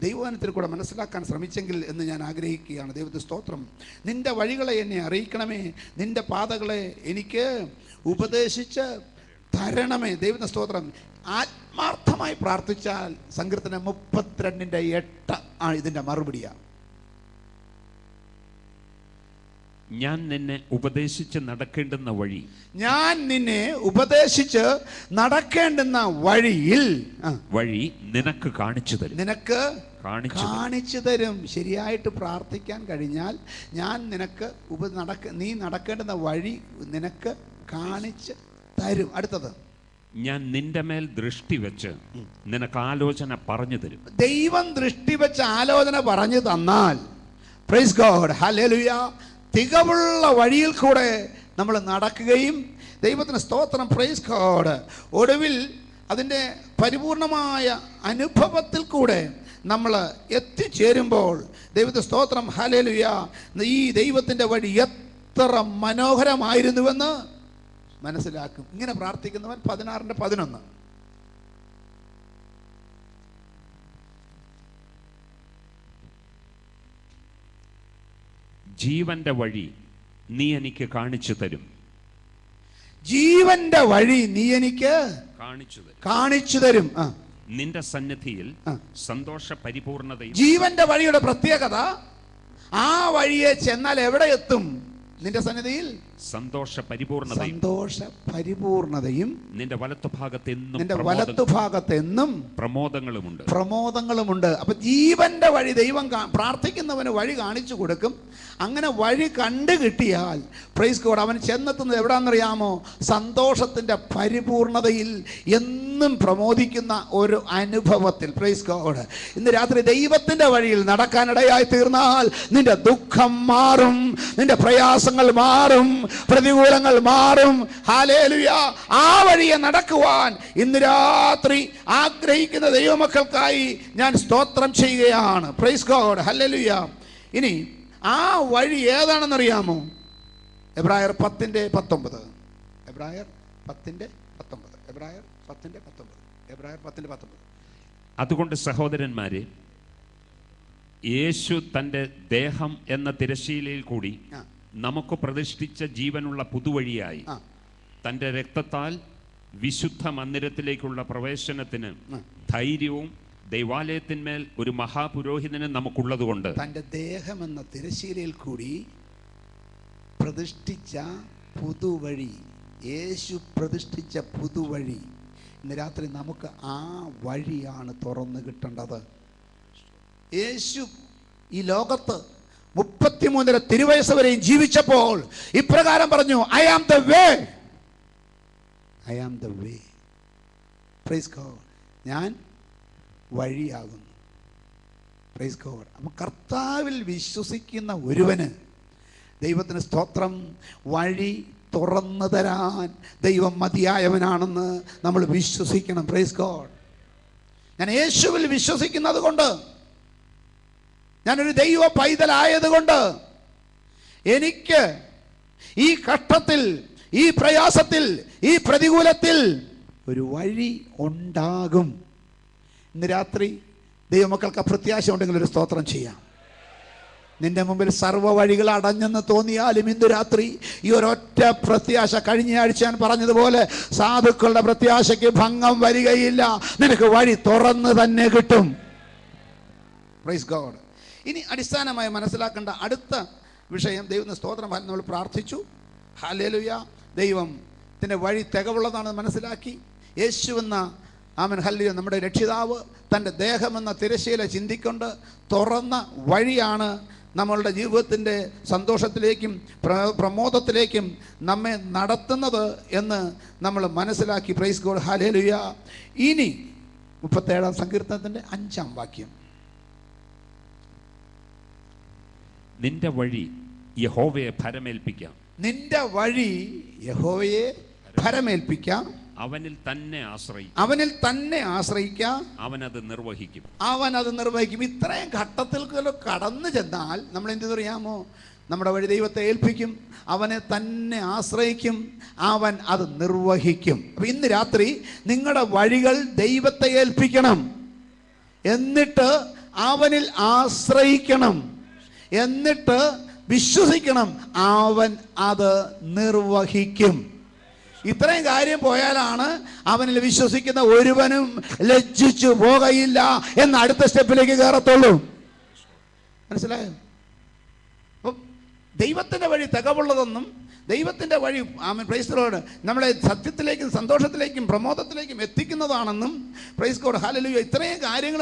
ദൈവവചനത്തിൽ കൂടെ മനസ്സിലാക്കാൻ ശ്രമിച്ചെങ്കിൽ എന്ന് ഞാൻ ആഗ്രഹിക്കുകയാണ്. ദൈവത്തിന് സ്തോത്രം. നിൻ്റെ വഴികളെ എന്നെ അറിയിക്കണമേ, നിൻ്റെ പാതകളെ എനിക്ക് ഉപദേശിച്ച് തരണമേ. ദൈവത്തിന് സ്തോത്രം. ആത്മാർത്ഥമായി പ്രാർത്ഥിച്ചാൽ സങ്കീർത്തനം 32:8 ആണ് ഇതിൻ്റെ മറുപടിയാണ്. ഞാൻ നിന്നെ ഉപദേശിച്ച് നടക്കേണ്ടുന്ന വഴി, ഞാൻ നിന്നെ ഉപദേശിച്ച് നടക്കേണ്ടുന്ന വഴിയിൽ വഴി നിനക്ക് കാണിച്ചു തരും. നിനക്ക് കാണിച്ചു തരും. ശരിയായിട്ട് പ്രാർത്ഥിക്കാൻ കഴിഞ്ഞാൽ ഞാൻ നിനക്ക് നീ നടക്കേണ്ടുന്ന വഴി നിനക്ക് കാണിച്ച് തരും. അടുത്തത്, ഞാൻ നിന്റെ മേൽ ദൃഷ്ടി വെച്ച് നിനക്ക് ആലോചന പറഞ്ഞു തരും. ദൈവം ദൃഷ്ടി വെച്ച് ആലോചന പറഞ്ഞു തന്നാൽ, പ്രൈസ് ഗോഡ്, ഹല്ലേലൂയ, തികവുള്ള വഴിയിൽ കൂടെ നമ്മൾ നടക്കുകയും ദൈവത്തിന് സ്തോത്രം, പ്രൈസ് ഗോഡ്, ഒടുവിൽ അതിൻ്റെ പരിപൂർണമായ അനുഭവത്തിൽ കൂടെ നമ്മൾ എത്തിച്ചേരുമ്പോൾ ദൈവത്തിന് സ്തോത്രം, ഹല്ലേലൂയ, ഈ ദൈവത്തിൻ്റെ വഴി എത്ര മനോഹരമായിരുന്നുവെന്ന് മനസ്സിലാക്കും. ഇങ്ങനെ പ്രാർത്ഥിക്കുന്നവൻ 16:11. ജീവന്റെ വഴി നീ എനിക്ക് കാണിച്ചു തരും. ജീവന്റെ വഴി നീ എനിക്ക് കാണിച്ചു തരും. നിന്റെ സന്നിധിയിൽ സന്തോഷ പരിപൂർണതയും. ജീവന്റെ വഴിയുടെ പ്രത്യേകത, ആ വഴിയെ ചെന്നാൽ എവിടെ എത്തും? നിന്റെ സന്നിധിയിൽ സന്തോഷ പരിപൂർണതയും നിന്റെ വലത്തുഭാഗത്തെന്നും പ്രമോദങ്ങളുമുണ്ട്. അപ്പൊ ജീവന്റെ വഴി ദൈവം പ്രാർത്ഥിക്കുന്നവന് വഴി കാണിച്ചു കൊടുക്കും. അങ്ങനെ വഴി കണ്ടു കിട്ടിയാൽ, പ്രൈസ് ഗോഡ്, അവൻ ചെന്നെത്തുന്നത് എവിടാന്നറിയാമോ? സന്തോഷത്തിന്റെ പരിപൂർണതയിൽ, എന്നും പ്രമോദിക്കുന്ന ഒരു അനുഭവത്തിൽ. Praise God. ഇന്ന് രാത്രി ദൈവത്തിന്റെ വഴിയിൽ നടക്കാനിടയായി തീർന്നാൽ നിന്റെ ദുഃഖം മാറും, നിന്റെ പ്രയാസങ്ങൾ മാറും, പ്രതികൂലങ്ങൾ മാറും. ഹല്ലേലൂയ. ആ വഴിയെ നടക്കുവാൻ ഇന്ന് രാത്രി ആഗ്രഹിക്കുന്ന ദൈവമക്കൾക്കായി ഞാൻ സ്തോത്രം ചെയ്യുകയാണ്. Price God, hallelujah. ഇനി ആ വഴി ഏതാണെന്നറിയാമോ? എബ്രായർ 10:19. എബ്രായർ 10:19. അതുകൊണ്ട് സഹോദരന്മാരെ, യേശു തൻ്റെ ദേഹം എന്ന തിരശ്ശീലയിൽ കൂടി നമുക്ക് പ്രതിഷ്ഠിച്ച ജീവനുള്ള പുതുവഴിയായി തൻ്റെ രക്തത്താൽ വിശുദ്ധ മന്ദിരത്തിലേക്കുള്ള പ്രവേശനത്തിന് ധൈര്യവും ദൈവാലയത്തിന്മേൽ ഒരു മഹാപുരോഹിതന് നമുക്കുള്ളതുകൊണ്ട്, തൻ്റെ ദേഹം എന്ന തിരശ്ശീലയിൽ കൂടി പ്രതിഷ്ഠിച്ച പുതുവഴി, യേശു പ്രതിഷ്ഠിച്ച പുതുവഴി, ഇന്ന് രാത്രി നമുക്ക് ആ വഴിയാണ് തുറന്നു കിട്ടേണ്ടത്. യേശു ഈ ലോകത്ത് 33 തിരുവയസ്സ് വരെയും ജീവിച്ചപ്പോൾ ഇപ്രകാരം പറഞ്ഞു, I am the way. Praise God. ഞാൻ വഴിയാകുന്നു. Praise God. അപ്പം കർത്താവിൽ വിശ്വസിക്കുന്ന ഒരുവന്, ദൈവത്തിന് സ്തോത്രം, വഴി തുറന്നു തരാൻ ദൈവം മതിയായവനാണെന്ന് നമ്മൾ വിശ്വസിക്കണം. Price God. ഞാൻ യേശുവിൽ വിശ്വസിക്കുന്നത് കൊണ്ട്, ഞാനൊരു ദൈവ പൈതലായതുകൊണ്ട് എനിക്ക് ഈ കഷ്ടത്തിൽ, ഈ പ്രയാസത്തിൽ, ഈ പ്രതികൂലത്തിൽ ഒരു വഴി ഉണ്ടാകും. ഇന്ന് രാത്രി ദൈവമക്കൾക്ക് പ്രത്യാശ ഉണ്ടെങ്കിൽ ഒരു സ്തോത്രം ചെയ്യാം. നിന്റെ മുമ്പിൽ സർവ്വ വഴികൾ അടഞ്ഞെന്ന് തോന്നിയാലും ഇന്ന് രാത്രി ഈ ഒരൊറ്റ പ്രത്യാശ, കഴിഞ്ഞ ആഴ്ച ഞാൻ പറഞ്ഞതുപോലെ, സാധുക്കളുടെ പ്രത്യാശയ്ക്ക് ഭംഗം വരികയില്ല. നിനക്ക് വഴി തുറന്ന് തന്നെ കിട്ടും. Praise God. ഇനി അടിസ്ഥാനമായി മനസ്സിലാക്കേണ്ട അടുത്ത വിഷയം, ദൈവത്തിന് സ്തോത്രം, നമ്മൾ പ്രാർത്ഥിച്ചു. ഹല്ലേലൂയ. ദൈവത്തിൻ്റെ വഴി തികവുള്ളതാണെന്ന് മനസ്സിലാക്കി. യേശുവെന്ന ആമൻ ഹല്ലേലൂയ നമ്മുടെ രക്ഷിതാവ് തൻ്റെ ദേഹമെന്ന തിരശ്ശീല ചിന്തിക്കൊണ്ട് തുറന്ന വഴിയാണ് നമ്മളുടെ ജീവിതത്തിൻ്റെ സന്തോഷത്തിലേക്കും പ്രമോദത്തിലേക്കും നമ്മെ നടത്തുന്നത് എന്ന് നമ്മൾ മനസ്സിലാക്കി. Price God, hallelujah. ഇനി 37-ാം സങ്കീർത്തനത്തിൻ്റെ 5-ാം വാക്യം. നിന്റെ വഴി യഹോവയെ ഭരമേൽപ്പിക്കാം. നിന്റെ വഴി യഹോവയെ ഭരമേൽപ്പിക്കാം. അവനിൽ തന്നെ ആശ്രയിക്കാം. അവനത് നിർവഹിക്കും. ഇത്രയും ഘട്ടത്തിൽ കടന്നു ചെന്നാൽ നമ്മൾ എന്ത് അറിയാമോ? നമ്മുടെ വഴി ദൈവത്തെ ഏൽപ്പിക്കും, അവനെ തന്നെ ആശ്രയിക്കും, അവൻ അത് നിർവഹിക്കും. അപ്പൊ ഇന്ന് രാത്രി നിങ്ങളുടെ വഴികൾ ദൈവത്തെ ഏൽപ്പിക്കണം, എന്നിട്ട് അവനിൽ ആശ്രയിക്കണം, എന്നിട്ട് വിശ്വസിക്കണം, അവൻ അത് നിർവഹിക്കും. ഇത്രയും കാര്യം പോയാലാണ് അവനിൽ വിശ്വസിക്കുന്ന ഒരുവനും ലജ്ജിച്ചു പോകയില്ല എന്ന അടുത്ത സ്റ്റെപ്പിലേക്ക് കയറത്തുള്ളൂ. മനസ്സിലായോ? അപ്പം ദൈവത്തിൻ്റെ വഴി തികവുള്ളതെന്നും ദൈവത്തിൻ്റെ വഴി പ്രൈസ് ദി ലോർഡ് നമ്മളെ സത്യത്തിലേക്കും സന്തോഷത്തിലേക്കും പ്രമോദത്തിലേക്കും എത്തിക്കുന്നതാണെന്നും പ്രൈസ് ഗോഡ്, ഹല്ലേലൂയ. ഇത്രയും കാര്യങ്ങൾ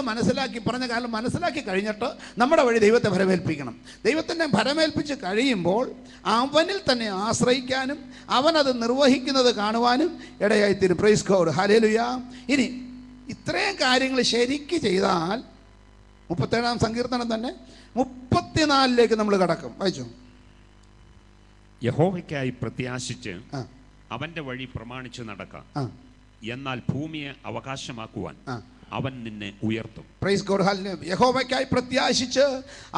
പറഞ്ഞ കാലം മനസ്സിലാക്കി കഴിഞ്ഞിട്ട് നമ്മുടെ വഴി ദൈവത്തെ ഭരമേൽപ്പിക്കണം. ദൈവത്തിനെ ഭരമേൽപ്പിച്ച് കഴിയുമ്പോൾ അവനിൽ തന്നെ ആശ്രയിക്കാനും അവനത് നിർവഹിക്കുന്നത് കാണുവാനും ഇടയായിത്തീരും. Price God, hallelujah. ഇനി ഇത്രയും കാര്യങ്ങൾ ശരിക്ക് ചെയ്താൽ 37-ാം സങ്കീർത്തനം തന്നെ 34-ലേക്ക് നമ്മൾ കടക്കും. വായിച്ചു. യഹോവയ്ക്കായി പ്രത്യാശിച്ച് അവന്റെ വഴി പ്രമാണിച്ച് നടക്കാം, എന്നാൽ ഭൂമിയെ അവകാശമാക്കുവാൻ അവൻ നിന്നെ ഉയർത്തും. Praise God, hallelujah. യഹോവയ്ക്കായി പ്രത്യാശിച്ച്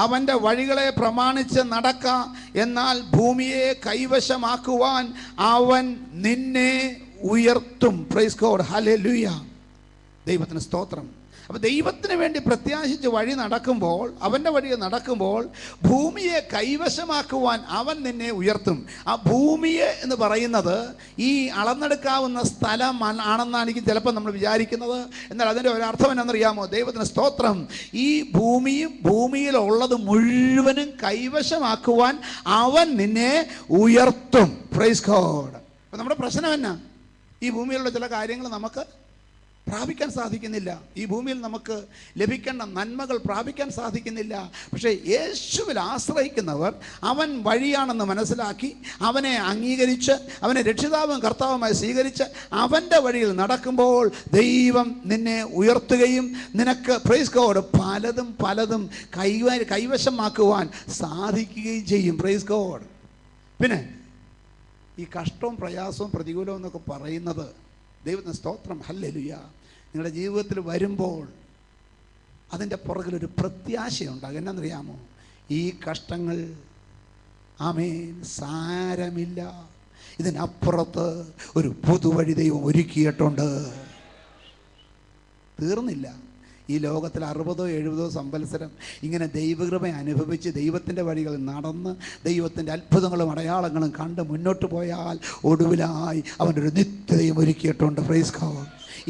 അവന്റെ വഴികളെ പ്രമാണിച്ച് നടക്കാം, എന്നാൽ ഭൂമിയെ കൈവശമാക്കുവാൻ അവൻ നിന്നെ ഉയർത്തും. Praise God, hallelujah. ദൈവത്തിന് സ്തോത്രം. അപ്പോൾ ദൈവത്തിന് വേണ്ടി പ്രത്യാശിച്ച് വഴി നടക്കുമ്പോൾ, അവൻ്റെ വഴി നടക്കുമ്പോൾ ഭൂമിയെ കൈവശമാക്കുവാൻ അവൻ നിന്നെ ഉയർത്തും. ആ ഭൂമിയെ എന്ന് പറയുന്നത് ഈ അളന്നെടുക്കാവുന്ന സ്ഥലം ആണെന്നാണ് എനിക്ക് ചിലപ്പോൾ നമ്മൾ വിചാരിക്കുന്നത്. എന്നാൽ അതിൻ്റെ ഒരർത്ഥം എന്നാണെന്നറിയാമോ? ദൈവത്തിന് സ്തോത്രം. ഈ ഭൂമിയും ഭൂമിയിലുള്ളത് മുഴുവനും കൈവശമാക്കുവാൻ അവൻ നിന്നെ ഉയർത്തും. Praise God. അപ്പോൾ നമ്മുടെ പ്രശ്നം എന്നാ? ഈ ഭൂമിയിലുള്ള ചില കാര്യങ്ങൾ നമുക്ക് പ്രാപിക്കാൻ സാധിക്കുന്നില്ല. ഈ ഭൂമിയിൽ നമുക്ക് ലഭിക്കേണ്ട നന്മകൾ പ്രാപിക്കാൻ സാധിക്കുന്നില്ല. പക്ഷേ യേശുവിൽ ആശ്രയിക്കുന്നവർ അവൻ വഴിയാണെന്ന് മനസ്സിലാക്കി അവനെ അംഗീകരിച്ച് അവനെ രക്ഷിതാവും കർത്താവുമായി സ്വീകരിച്ച് അവൻ്റെ വഴിയിൽ നടക്കുമ്പോൾ ദൈവം നിന്നെ ഉയർത്തുകയും നിനക്ക് പ്രൈസ് ഗോഡ് പലതും കൈവശമാക്കുവാൻ സാധിക്കുകയും ചെയ്യും. Praise God. പിന്നെ ഈ കഷ്ടവും പ്രയാസവും പ്രതികൂലവും എന്നൊക്കെ പറയുന്നത് ദൈവത്തിന് സ്തോത്രം, ഹല്ലേലൂയ, നിങ്ങളുടെ ജീവിതത്തിൽ വരുമ്പോൾ അതിൻ്റെ പുറകിലൊരു പ്രത്യാശയുണ്ടാകും. എന്നറിയാമോ? ഈ കഷ്ടങ്ങൾ ആമേൻ സാരമില്ല, ഇതിനപ്പുറത്ത് ഒരു പുതുവഴി ദൈവം ഒരുക്കിയിട്ടുണ്ട്. തീർന്നില്ല. ഈ ലോകത്തിൽ 60-70 സംവത്സരം ഇങ്ങനെ ദൈവകൃപ അനുഭവിച്ച് ദൈവത്തിൻ്റെ വഴികൾ നടന്ന് ദൈവത്തിൻ്റെ അത്ഭുതങ്ങളും അടയാളങ്ങളും കണ്ട് മുന്നോട്ട് പോയാൽ ഒടുവിലായി അവനൊരു നിത്യതയും ഒരുക്കിയിട്ടുണ്ട്. Praise God.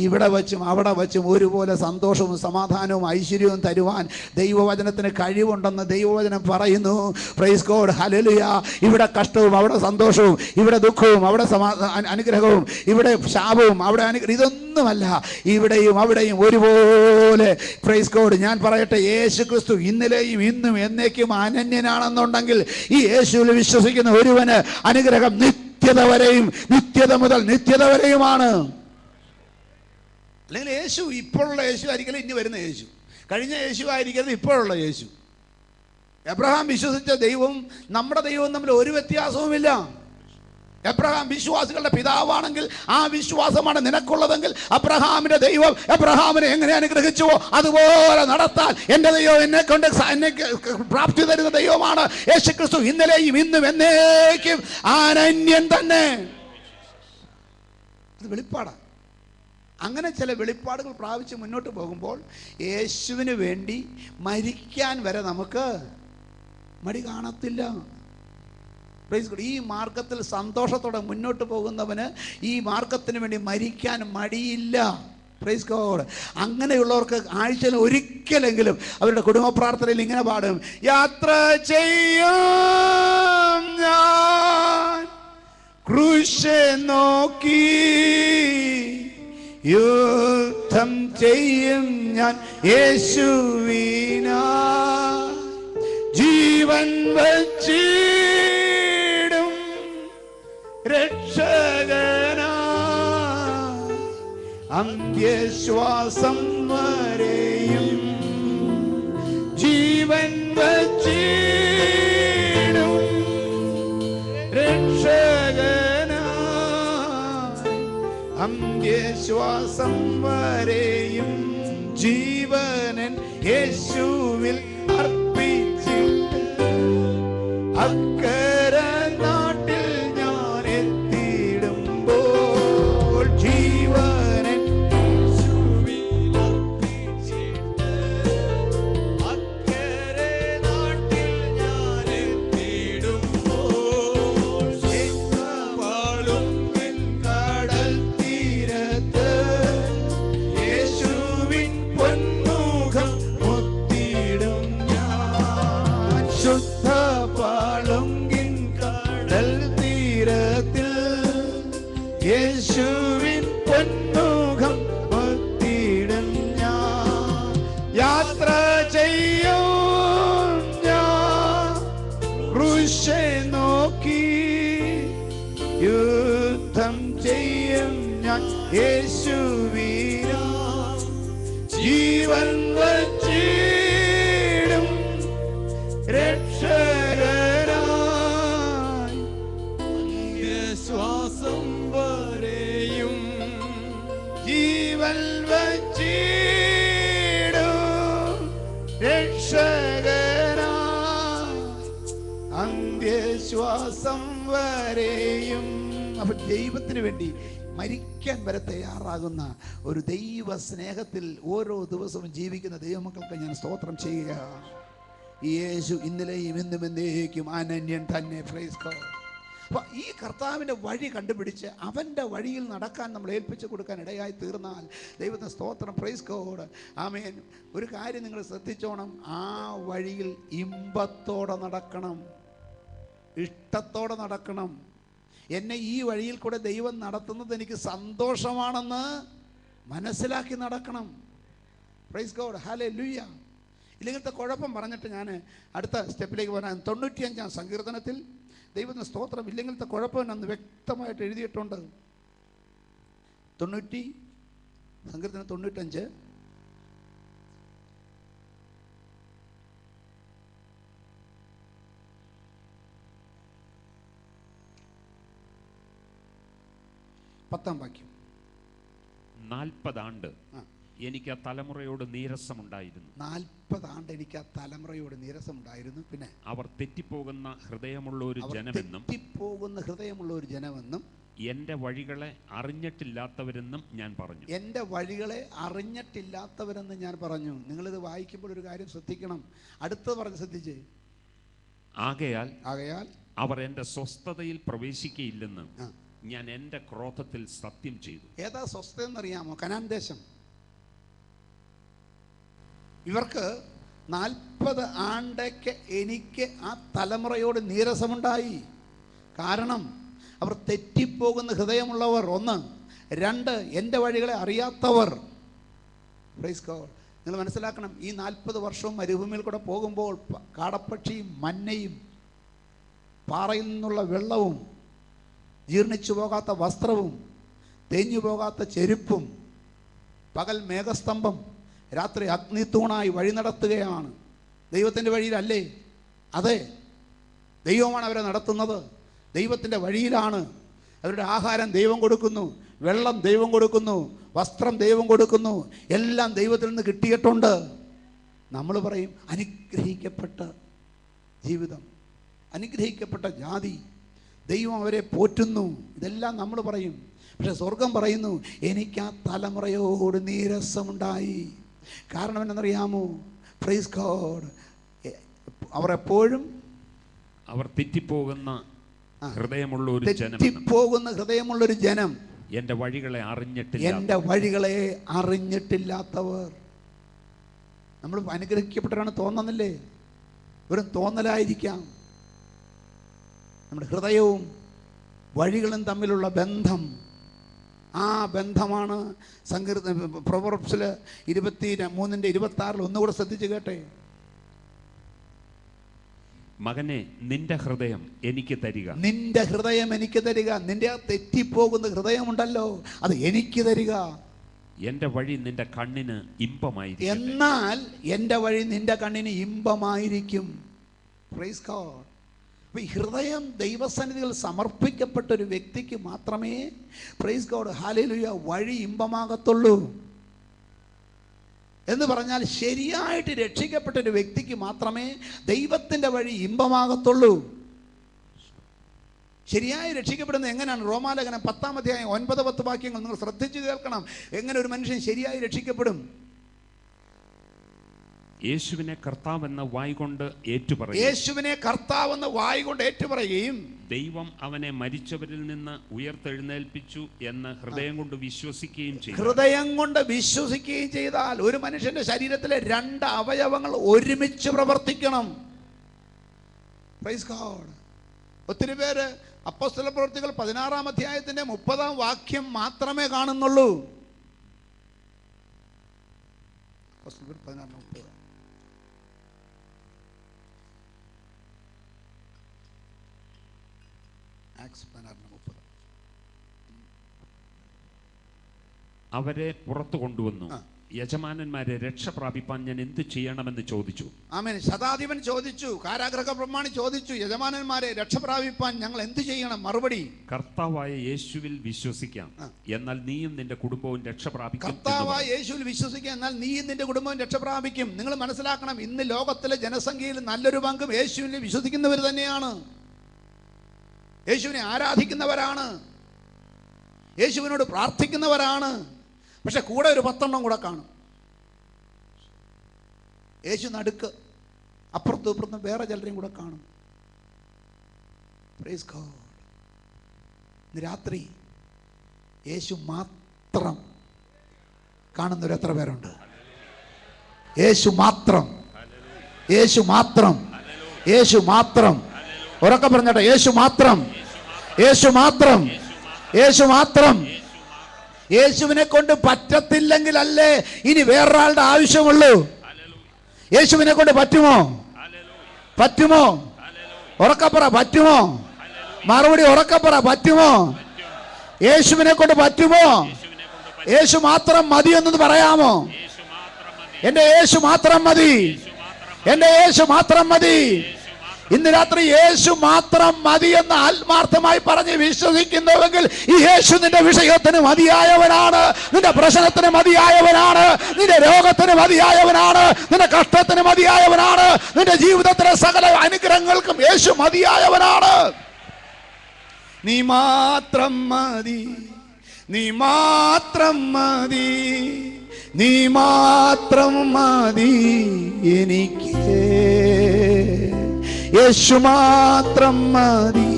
ഇവിടെ വച്ചും അവിടെ വച്ചും ഒരുപോലെ സന്തോഷവും സമാധാനവും ഐശ്വര്യവും തരുവാൻ ദൈവവചനത്തിന് കഴിവുണ്ടെന്ന് ദൈവവചനം പറയുന്നു. Price God, hallelujah. ഇവിടെ കഷ്ടവും അവിടെ സന്തോഷവും, ഇവിടെ ദുഃഖവും അവിടെ അനുഗ്രഹവും, ഇവിടെ ശാപവും അവിടെ ഇതൊന്നുമല്ല. ഇവിടെയും അവിടെയും ഒരുപോലെ. Price God. ഞാൻ പറയട്ടെ, യേശു ക്രിസ്തു ഇന്നലെയും ഇന്നും എന്നേക്കും അനന്യനാണെന്നുണ്ടെങ്കിൽ ഈ യേശുവിൽ വിശ്വസിക്കുന്ന ഒരുവന് അനുഗ്രഹം നിത്യത മുതൽ നിത്യത വരെയുമാണ്. അല്ലെങ്കിൽ യേശു ഇപ്പോഴുള്ള യേശു ആയിരിക്കില്ല ഇനി വരുന്ന യേശു, കഴിഞ്ഞ യേശു ആയിരിക്കരുത് ഇപ്പോഴുള്ള യേശു. എബ്രഹാം വിശ്വസിച്ച ദൈവവും നമ്മുടെ ദൈവവും തമ്മിൽ ഒരു വ്യത്യാസവുമില്ല. എബ്രഹാം വിശ്വാസികളുടെ പിതാവാണെങ്കിൽ ആ വിശ്വാസമാണ് നിനക്കുള്ളതെങ്കിൽ അബ്രഹാമിന്റെ ദൈവം എബ്രഹാമിനെ എങ്ങനെ അനുഗ്രഹിച്ചുവോ അതുപോലെ നടത്താൻ എൻ്റെ ദൈവം എന്നെ പ്രാപ്തി തരുന്ന ദൈവമാണ് യേശുക്രിസ്തു. ഇന്നലെയും ഇന്നും എന്നേക്കും അനന്യൻ തന്നെ. അത് വെളിപ്പാടാണ്. അങ്ങനെ ചില വെളിപ്പാടുകൾ പ്രാപിച്ച് മുന്നോട്ട് പോകുമ്പോൾ യേശുവിന് വേണ്ടി മരിക്കാൻ വരെ നമുക്ക് മടി കാണത്തില്ല. ഈ മാർഗത്തിൽ സന്തോഷത്തോടെ മുന്നോട്ട് പോകുന്നവന് ഈ മാർഗത്തിന് വേണ്ടി മരിക്കാൻ മടിയില്ല. Praise God. അങ്ങനെയുള്ളവർക്ക് ആഴ്ചയിൽ ഒരിക്കലെങ്കിലും അവരുടെ കുടുംബ പ്രാർത്ഥനയിൽ ഇങ്ങനെ പാടും: യാത്ര ചെയ്യാം ഞാൻ ക്രൂശെ നോക്കി, യുദ്ധം ചെയ്യും ഞാൻ യേശുവിനാ, ജീവ ജീവൻ വച്ചിടും രക്ഷകനാ അന്ത്യശ്വാസം വരെയും ജീവൻ വച്ചിടും രക്ഷകനാ അന്ത്യശ്വാസം വരെയും ജീവനൻ യേശുവിൽ അർപ്പിച്ചിട്ട് അക്കര നാട്ടിൽ ഞാൻ എത്തിയിടുമ്പോൾ ജീവനൻ യേശുവിൽ അർപ്പിച്ചിട്ട് അക്കര നാട്ടിൽ ഞാൻ എത്തിയിടുമ്പോൾ വാളും കടൽ തീരത്ത് യേശുവിൻ പൊന്മുഖം ഒത്തിടും ഞാൻ ശുദ്ധ പാളുങ്കിൻ കടൽ തീരത്തിൽ യേശുവിൻ പൊന്മുഖം ഒത്തിടും ഞാൻ യാത്ര ചെയ്യും ഞാൻ ക്രൂശെ നോക്കി യുദ്ധം ചെയ്യും ഞാൻ യേശുവിനാ ജീവൻ വച്ചിടും രക്ഷകനായി അന്ത്യശ്വാസം വരെയും ജീവൻ വച്ചിടും രക്ഷകനായി അന്ത്യശ്വാസം വരെയും. അപ്പൊ ദൈവത്തിന് വേണ്ടി മരിക്കാൻ വരെ തയ്യാറാകുന്ന ഒരു ദൈവ സ്നേഹത്തിൽ ഓരോ ദിവസവും ജീവിക്കുന്ന ദൈവമക്കൾക്ക് ഞാൻ സ്തോത്രം ചെയ്യുക. ഈ യേശു ഇന്നലെയും ഇന്നും എന്നേക്കും അനന്യൻ തന്നെ. Praise God. അപ്പൊ ഈ കർത്താവിൻ്റെ വഴി കണ്ടുപിടിച്ച് അവൻ്റെ വഴിയിൽ നടക്കാൻ നമ്മൾ ഏൽപ്പിച്ചു കൊടുക്കാൻ ഇടയായി തീർന്നാൽ ദൈവത്തിന് സ്തോത്രം. Praise God. ആമേൻ. ഒരു കാര്യം നിങ്ങൾ ശ്രദ്ധിച്ചോണം, ആ വഴിയിൽ ഇമ്പത്തോടെ നടക്കണം, ഇഷ്ടത്തോടെ നടക്കണം. എന്നെ ഈ വഴിയിൽ കൂടെ ദൈവം നടത്തുന്നത് എനിക്ക് സന്തോഷമാണെന്ന് മനസ്സിലാക്കി നടക്കണം. Price God. ഹല്ലേലൂയ. ഇല്ലെങ്കിലത്തെ കുഴപ്പം പറഞ്ഞിട്ട് ഞാൻ അടുത്ത സ്റ്റെപ്പിലേക്ക് പോകാൻ 95-ാം സങ്കീർത്തനത്തിൽ ദൈവത്തിന് സ്തോത്രം ഇല്ലെങ്കിലത്തെ കുഴപ്പം എന്ന് വ്യക്തമായിട്ട് എഴുതിയിട്ടുണ്ട്. 90 സങ്കീർത്തനം 95 10-ാം വാക്യം. 40 ആണ്ട് എനിക്ക് ആ തലമുറയോട് നീരസമുണ്ടായിരുന്നു. 40 ആണ്ട് എനിക്ക് ആ തലമുറയോട് നീരസമുണ്ടായിരുന്നു. പിന്നെ അവർ തെറ്റിപ്പോകുന്ന ഹൃദയമുള്ള ഒരു ജനമെന്നും എന്റെ വഴികളെ അറിഞ്ഞിട്ടില്ലാത്തവരെന്നും ഞാൻ പറഞ്ഞു. എൻ്റെ വഴികളെ അറിഞ്ഞിട്ടില്ലാത്തവരെന്ന് ഞാൻ പറഞ്ഞു. നിങ്ങളിത് വായിക്കുമ്പോൾ ഒരു കാര്യം ശ്രദ്ധിക്കണം. അടുത്തത് പറഞ്ഞ് ശ്രദ്ധിച്ചേ. ആകയാൽ അവർ എൻ്റെ സ്വസ്ഥതയിൽ പ്രവേശിക്കയില്ലെന്ന് ഞാൻ എൻ്റെ ക്രോധത്തിൽ സത്യം ചെയ്തു. ഏതാ സ്വസ്ഥത എന്നറിയാമോ? കനാൻ ദേശം. ഇവർക്ക് 40 ആണ്ടേക്ക് എനിക്ക് ആ തലമുറയോട് നീരസമുണ്ടായി. കാരണം അവർ തെറ്റിപ്പോകുന്ന ഹൃദയമുള്ളവർ, 1. 2, എൻ്റെ വഴികളെ അറിയാത്തവർ. Praise God. നിങ്ങൾ മനസ്സിലാക്കണം, ഈ 40 വർഷവും മരുഭൂമിയിൽ കൂടെ പോകുമ്പോൾ കാടപ്പക്ഷിയും മന്നയും പാറയിൽ നിന്നുള്ള വെള്ളവും ജീർണിച്ചു പോകാത്ത വസ്ത്രവും തേഞ്ഞു പോകാത്ത ചെരുപ്പും പകൽ മേഘസ്തംഭം രാത്രി അഗ്നിത്തൂണായി വഴി നടത്തുകയാണ്. ദൈവത്തിൻ്റെ വഴിയിലല്ലേ? അതെ, ദൈവമാണ് അവരെ നടത്തുന്നത്. ദൈവത്തിൻ്റെ വഴിയിലാണ്. അവരുടെ ആഹാരം ദൈവം കൊടുക്കുന്നു, വെള്ളം ദൈവം കൊടുക്കുന്നു, വസ്ത്രം ദൈവം കൊടുക്കുന്നു, എല്ലാം ദൈവത്തിൽ നിന്ന് കിട്ടിയിട്ടുണ്ട്. നമ്മൾ പറയും അനുഗ്രഹിക്കപ്പെട്ട ജീവിതം, അനുഗ്രഹിക്കപ്പെട്ട ജാതി, ദൈവം അവരെ പോറ്റുന്നു, ഇതെല്ലാം നമ്മൾ പറയും. പക്ഷെ സ്വർഗം പറയുന്നു എനിക്ക് ആ തലമുറയോട് നീരസമുണ്ടായി. കാരണം എന്നറിയാമോ? Praise God. അവർ എപ്പോഴും തെറ്റിപ്പോകുന്ന ഹൃദയമുള്ളൊരു ജനം, എൻ്റെ വഴികളെ അറിഞ്ഞിട്ടില്ലാത്തവർ. നമ്മൾ അനുഗ്രഹിക്കപ്പെട്ടവരാണ് തോന്നുന്നില്ലേ? വെറും തോന്നലായിരിക്കാം. നമ്മുടെ ഹൃദയവും വഴികളും തമ്മിലുള്ള ബന്ധം, ആ ബന്ധമാണ് പ്രൊവർബ്സിൽ 23:26 ഒന്നുകൂടെ ശ്രദ്ധിച്ച് കേട്ടെ. മകനെ, നിന്റെ ഹൃദയം എനിക്ക് തരിക. നിന്റെ ഹൃദയം എനിക്ക് തരിക. നിന്റെ ആ തെറ്റിപ്പോകുന്ന ഹൃദയമുണ്ടല്ലോ, അത് എനിക്ക് തരിക. എന്റെ വഴി നിന്റെ കണ്ണിന് ഇമ്പമായിരിക്കും. എന്നാൽ എന്റെ വഴി നിന്റെ കണ്ണിന് ഇമ്പമായിരിക്കും. Praise God. അപ്പോൾ ഈ ഹൃദയം ദൈവസന്നിധിയിൽ സമർപ്പിക്കപ്പെട്ട ഒരു വ്യക്തിക്ക് മാത്രമേ, പ്രൈസ് ഗോഡ്, ഹല്ലേലൂയ, വഴി ഇമ്പമാകത്തുള്ളൂ. എന്ന് പറഞ്ഞാൽ ശരിയായിട്ട് രക്ഷിക്കപ്പെട്ട ഒരു വ്യക്തിക്ക് മാത്രമേ ദൈവത്തിൻ്റെ വഴി ഇമ്പമാകത്തുള്ളൂ. ശരിയായി രക്ഷിക്കപ്പെടുന്നത് എങ്ങനെയാണ്? റോമാലേഖനം 10-ാം അധ്യായം 9-10 വാക്യങ്ങൾ നിങ്ങൾ ശ്രദ്ധിച്ചു കേൾക്കണം. എങ്ങനെ ഒരു മനുഷ്യൻ ശരിയായി രക്ഷിക്കപ്പെടും? യേശുവിനെ കർത്താവെന്ന വായ്കൊണ്ട് ഏറ്റുപറയുകയും, യേശുവിനെ കർത്താവെന്ന് വായ്കൊണ്ട് ഏറ്റുപറയുകയും, ദൈവം അവനെ മരിച്ചവരിൽ നിന്ന് ഉയർത്തെഴുന്നേൽപ്പിച്ചു എന്ന് ഹൃദയം കൊണ്ട് വിശ്വസിക്കുകയും ചെയ്തു. ഹൃദയം കൊണ്ട് വിശ്വസിക്കുകയും ചെയ്താൽ ഒരു മനുഷ്യന്റെ ശരീരത്തിലെ 2 അവയവങ്ങൾ ഒരുമിച്ച് പ്രവർത്തിക്കണം. Praise God. ഒത്തിരി പേര് അപ്പോസ്തല പ്രവൃത്തികൾ 16-ാം അധ്യായത്തിന്റെ 30-ാം വാക്യം മാത്രമേ കാണുന്നുള്ളൂ. അവരെ പുറത്തു കൊണ്ടുവന്നു. യജമാനന്മാരെ, രക്ഷ പ്രാപിപ്പാൻ ഞാൻ എന്ത് ചെയ്യണമെന്ന് ചോദിച്ചു. ആമേൻ. ശതാധിപൻ ചോദിച്ചു, കാരാഗൃഹ പ്രമാണി ചോദിച്ചു, യജമാനന്മാരെ, രക്ഷ പ്രാപിപ്പാൻ ഞങ്ങൾ എന്ത് ചെയ്യണം? മറുപടി, കർത്താവായ യേശുവിൽ വിശ്വസിക്കാം, എന്നാൽ നീയും നിന്റെ കുടുംബവും രക്ഷ പ്രാപിക്കും. കർത്താവായ യേശുവിൽ വിശ്വസിക്കാം, എന്നാൽ നീയും നിന്റെ കുടുംബവും രക്ഷ പ്രാപിക്കും. നിങ്ങൾ മനസ്സിലാക്കണം, ഇന്ന് ലോകത്തിലെ ജനസംഖ്യയിൽ നല്ലൊരു പങ്കും യേശുവിൽ വിശ്വസിക്കുന്നവർ തന്നെയാണ്. യേശുവിനെ ആരാധിക്കുന്നവരാണ്, യേശുവിനോട് പ്രാർത്ഥിക്കുന്നവരാണ്. പക്ഷെ കൂടെ ഒരു 10 കൂടെ കാണും. യേശു നടുക്ക്, അപ്പുറത്തും ഇപ്പുറത്തും വേറെ ചിലരെയും കൂടെ കാണും. Praise God. ഇന്ന് രാത്രി യേശു മാത്രം കാണുന്നവർ എത്ര പേരുണ്ട്? യേശു മാത്രം, യേശു മാത്രം, യേശു മാത്രം. ഉറക്കെ പറഞ്ഞോട്ടെ, യേശു മാത്രം, യേശു മാത്രം, യേശു മാത്രം. യേശുവിനെ കൊണ്ട് പറ്റത്തില്ലെങ്കിൽ അല്ലേ ഇനി വേറൊരാളുടെ ആവശ്യമുള്ളൂ. യേശുവിനെ കൊണ്ട് പറ്റുമോ? പറ്റുമോ? ഉറക്കപ്പറ, പറ്റുമോ? മറുപടി ഉറക്കപ്പറ, പറ്റുമോ? യേശുവിനെ കൊണ്ട് പറ്റുമോ? യേശു മാത്രം മതി എന്ന് പറയാമോ? എന്റെ യേശു മാത്രം മതി, എന്റെ യേശു മാത്രം മതി. ഇന്ന് രാത്രി യേശു മാത്രം മതി എന്ന് ആത്മാർത്ഥമായി പറഞ്ഞ് വിശ്വസിക്കുന്നുവെങ്കിൽ ഈ യേശു നിന്റെ വിഷയത്തിന് മതിയായവനാണ്, നിന്റെ പ്രശ്നത്തിന് മതിയായവനാണ്, നിന്റെ രോഗത്തിന് മതിയായവനാണ്, നിന്റെ കഷ്ടത്തിന് മതിയായവനാണ്, നിന്റെ ജീവിതത്തിലെ സകല അനുഗ്രഹങ്ങൾക്കും യേശു മതിയായവനാണ്. നീ മാത്രം മതി, നീ മാത്രം മതി, നീ മാത്രം മതി എനിക്ക്. യേശു മാത്രം മതി,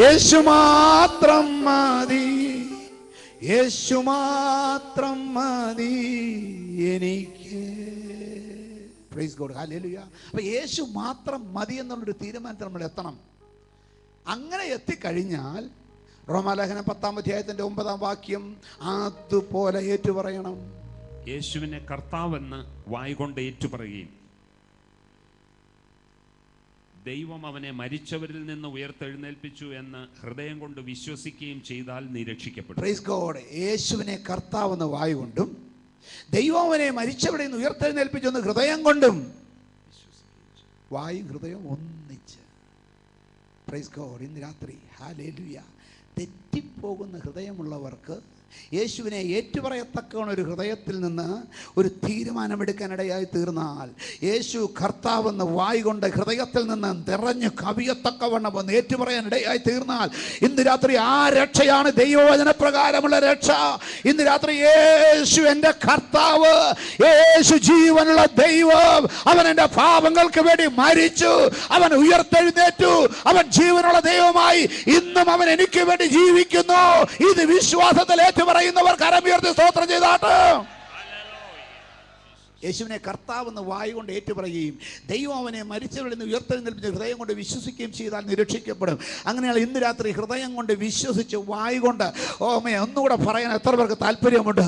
യേശു മാത്രം മതി, യേശു മാത്രം മതി എനിക്ക്. Price God, hallelujah. അപ്പൊ യേശു മാത്രം മതി എന്നുള്ളൊരു തീരുമാനത്തിൽ നമ്മൾ എത്തണം. അങ്ങനെ എത്തിക്കഴിഞ്ഞാൽ റോമാലേഖനം 10-ാം അധ്യായത്തിന്റെ 9-ാം വാക്യം അതുപോലെ ഏറ്റുപറയണം. യേശുവിനെ കർത്താവെന്ന് വായ്കൊണ്ട് ഏറ്റുപറയുകയും ദൈവം അവനെ മരിച്ചവരിൽ നിന്ന് ഉയർത്തെഴുന്നേൽപ്പിച്ചു എന്ന് ഹൃദയം കൊണ്ട് വിശ്വസിക്കുകയും ചെയ്താൽ നീ രക്ഷിക്കപ്പെടും. Praise God. യേശുവിനെ കർത്താവെന്ന് വായുകൊണ്ടും ദൈവം അവനെ മരിച്ചവരിൽ നിന്ന് ഉയർത്തെഴുന്നേൽപ്പിച്ചു എന്ന് ഹൃദയം കൊണ്ടും, വായും ഹൃദയം ഒന്നിച്ച്. Praise God. ഇന്ന് രാത്രി ഹല്ലേലൂയ. തെറ്റിപ്പോകുന്ന ഹൃദയമുള്ളവർക്ക് യേശുവിനെ ഏറ്റുപറയത്തക്കവണ്ണ ഒരു ഹൃദയത്തിൽ നിന്ന് ഒരു തീരുമാനമെടുക്കാനിടയായി തീർന്നാൽ, യേശു കർത്താവെന്ന് വായ്കൊണ്ട് ഹൃദയത്തിൽ നിന്ന് നിറഞ്ഞു കവിയത്തക്കവണ്ണം ഒന്ന് ഏറ്റുപറയാനിടയായി തീർന്നാൽ, ഇന്ന് രാത്രി ആ രക്ഷയാണ് ദൈവവചന പ്രകാരമുള്ള രക്ഷ. ഇന്ന് രാത്രി യേശു എൻ്റെ കർത്താവ്, യേശു ജീവനുള്ള ദൈവം, അവൻ എൻ്റെ പാപങ്ങൾക്ക് വേണ്ടി മരിച്ചു, അവൻ ഉയർത്തെഴുന്നേറ്റു, അവൻ ജീവനുള്ള ദൈവമായി ഇന്നും അവൻ എനിക്ക് വേണ്ടി ജീവിക്കുന്നു. ഇത് വിശ്വാസത്തിൽ പറയുന്നവർ കരമുയർത്തി സ്തോത്രം ചെയ്താട്ട്. യേശുവിനെ കർത്താവെന്ന് വായുകൊണ്ട് ഏറ്റുപറയുകയും ദൈവം അവനെ മരിച്ചവരിൽ നിന്ന് ഉയർത്തെഴുന്നേൽപ്പിച്ച് ഹൃദയം കൊണ്ട് വിശ്വസിക്കുകയും ചെയ്താൽ നിരക്ഷിക്കപ്പെടും. അങ്ങനെയാണ് ഇന്ന് രാത്രി ഹൃദയം കൊണ്ട് വിശ്വസിച്ച് വായുകൊണ്ട് ഓമേ ഒന്നുകൂടെ പറയാൻ എത്ര പേർക്ക് താല്പര്യമുണ്ട്?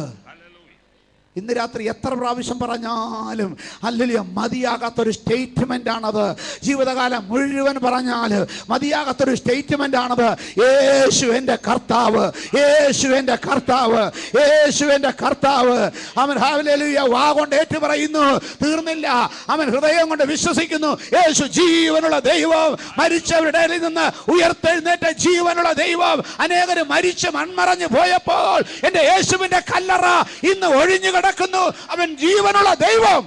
ഇന്ന് രാത്രി എത്ര പ്രാവശ്യം പറഞ്ഞാലും ഹല്ലേലൂയ മതിയാകാത്തൊരു സ്റ്റേറ്റ്മെൻ്റ് ആണത്. ജീവിതകാലം മുഴുവൻ പറഞ്ഞാൽ മതിയാകാത്തൊരു സ്റ്റേറ്റ്മെൻ്റ് ആണത്. യേശു എൻ്റെ കർത്താവ്, യേശു എൻ്റെ കർത്താവ്, യേശു എൻ്റെ കർത്താവ്. അവൻ ഹല്ലേലൂയ വാ കൊണ്ട് ഏറ്റു പറയുന്നു, തീർന്നില്ല. അവൻ ഹൃദയം കൊണ്ട് വിശ്വസിക്കുന്നു. യേശു ജീവനുള്ള ദൈവം, മരിച്ചവരുടെ ഇടയിൽ നിന്ന് ഉയർത്തെഴുന്നേറ്റ ജീവനുള്ള ദൈവം. അനേകർ മരിച്ച് മൺമറഞ്ഞു പോയപ്പോൾ എൻ്റെ യേശുവിൻ്റെ കല്ലറ ഇന്ന് ഒഴിഞ്ഞു കിടക്കുന്നു. അവൻ ജീവനുള്ള ദൈവം.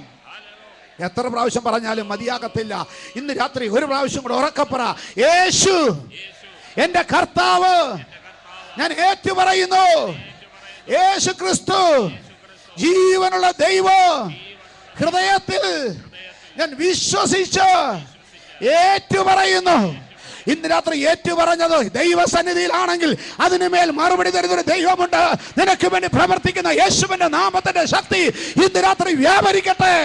എത്ര പ്രാവശ്യം പറഞ്ഞാലും മതിയാകത്തില്ല. ഇന്ന് രാത്രി ഒരു പ്രാവശ്യം കൂടെ ഉറക്കപ്പറ, യേശു എൻ്റെ കർത്താവ്. ഞാൻ ഏറ്റു പറയുന്നു, യേശു ക്രിസ്തു ജീവനുള്ള ദൈവം. ഹൃദയത്തിൽ ഞാൻ വിശ്വസിച്ച് ഏറ്റു പറയുന്നു. ഇന്ന് രാത്രി ഏറ്റു പറഞ്ഞത് ദൈവസന്നിധിയിലാണെങ്കിൽ അതിനുമേൽ മറുപടി തരുന്നൊരു ദൈവമുണ്ട്. നിനക്ക് വേണ്ടി പ്രവർത്തിക്കുന്ന യേശുവിന്റെ നാമത്തിന്റെ ശക്തി ഇന്ന് രാത്രി വ്യാപരിക്കട്ടെ.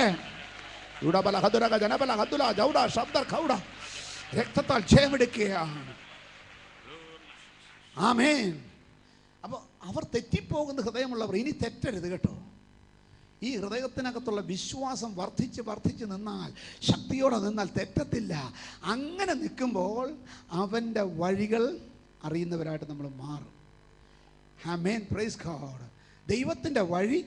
രക്തത്താൽ ജയമെടുക്കുകയാണ്. ആമേൻ. അപ്പോൾ അവർ തെറ്റിപ്പോകുന്ന ഹൃദയമുള്ളവർ ഇനി തെറ്റരുത് കേട്ടോ. ഈ ഹൃദയത്തിനകത്തുള്ള വിശ്വാസം വർദ്ധിച്ച് വർദ്ധിച്ച് നിന്നാൽ, ശക്തിയോടെ നിന്നാൽ തെറ്റത്തില്ല. അങ്ങനെ നിൽക്കുമ്പോൾ അവൻ്റെ വഴികൾ അറിയുന്നവരായിട്ട് നമ്മൾ മാറും. ആമേൻ. Praise God. ദൈവത്തിൻ്റെ വഴി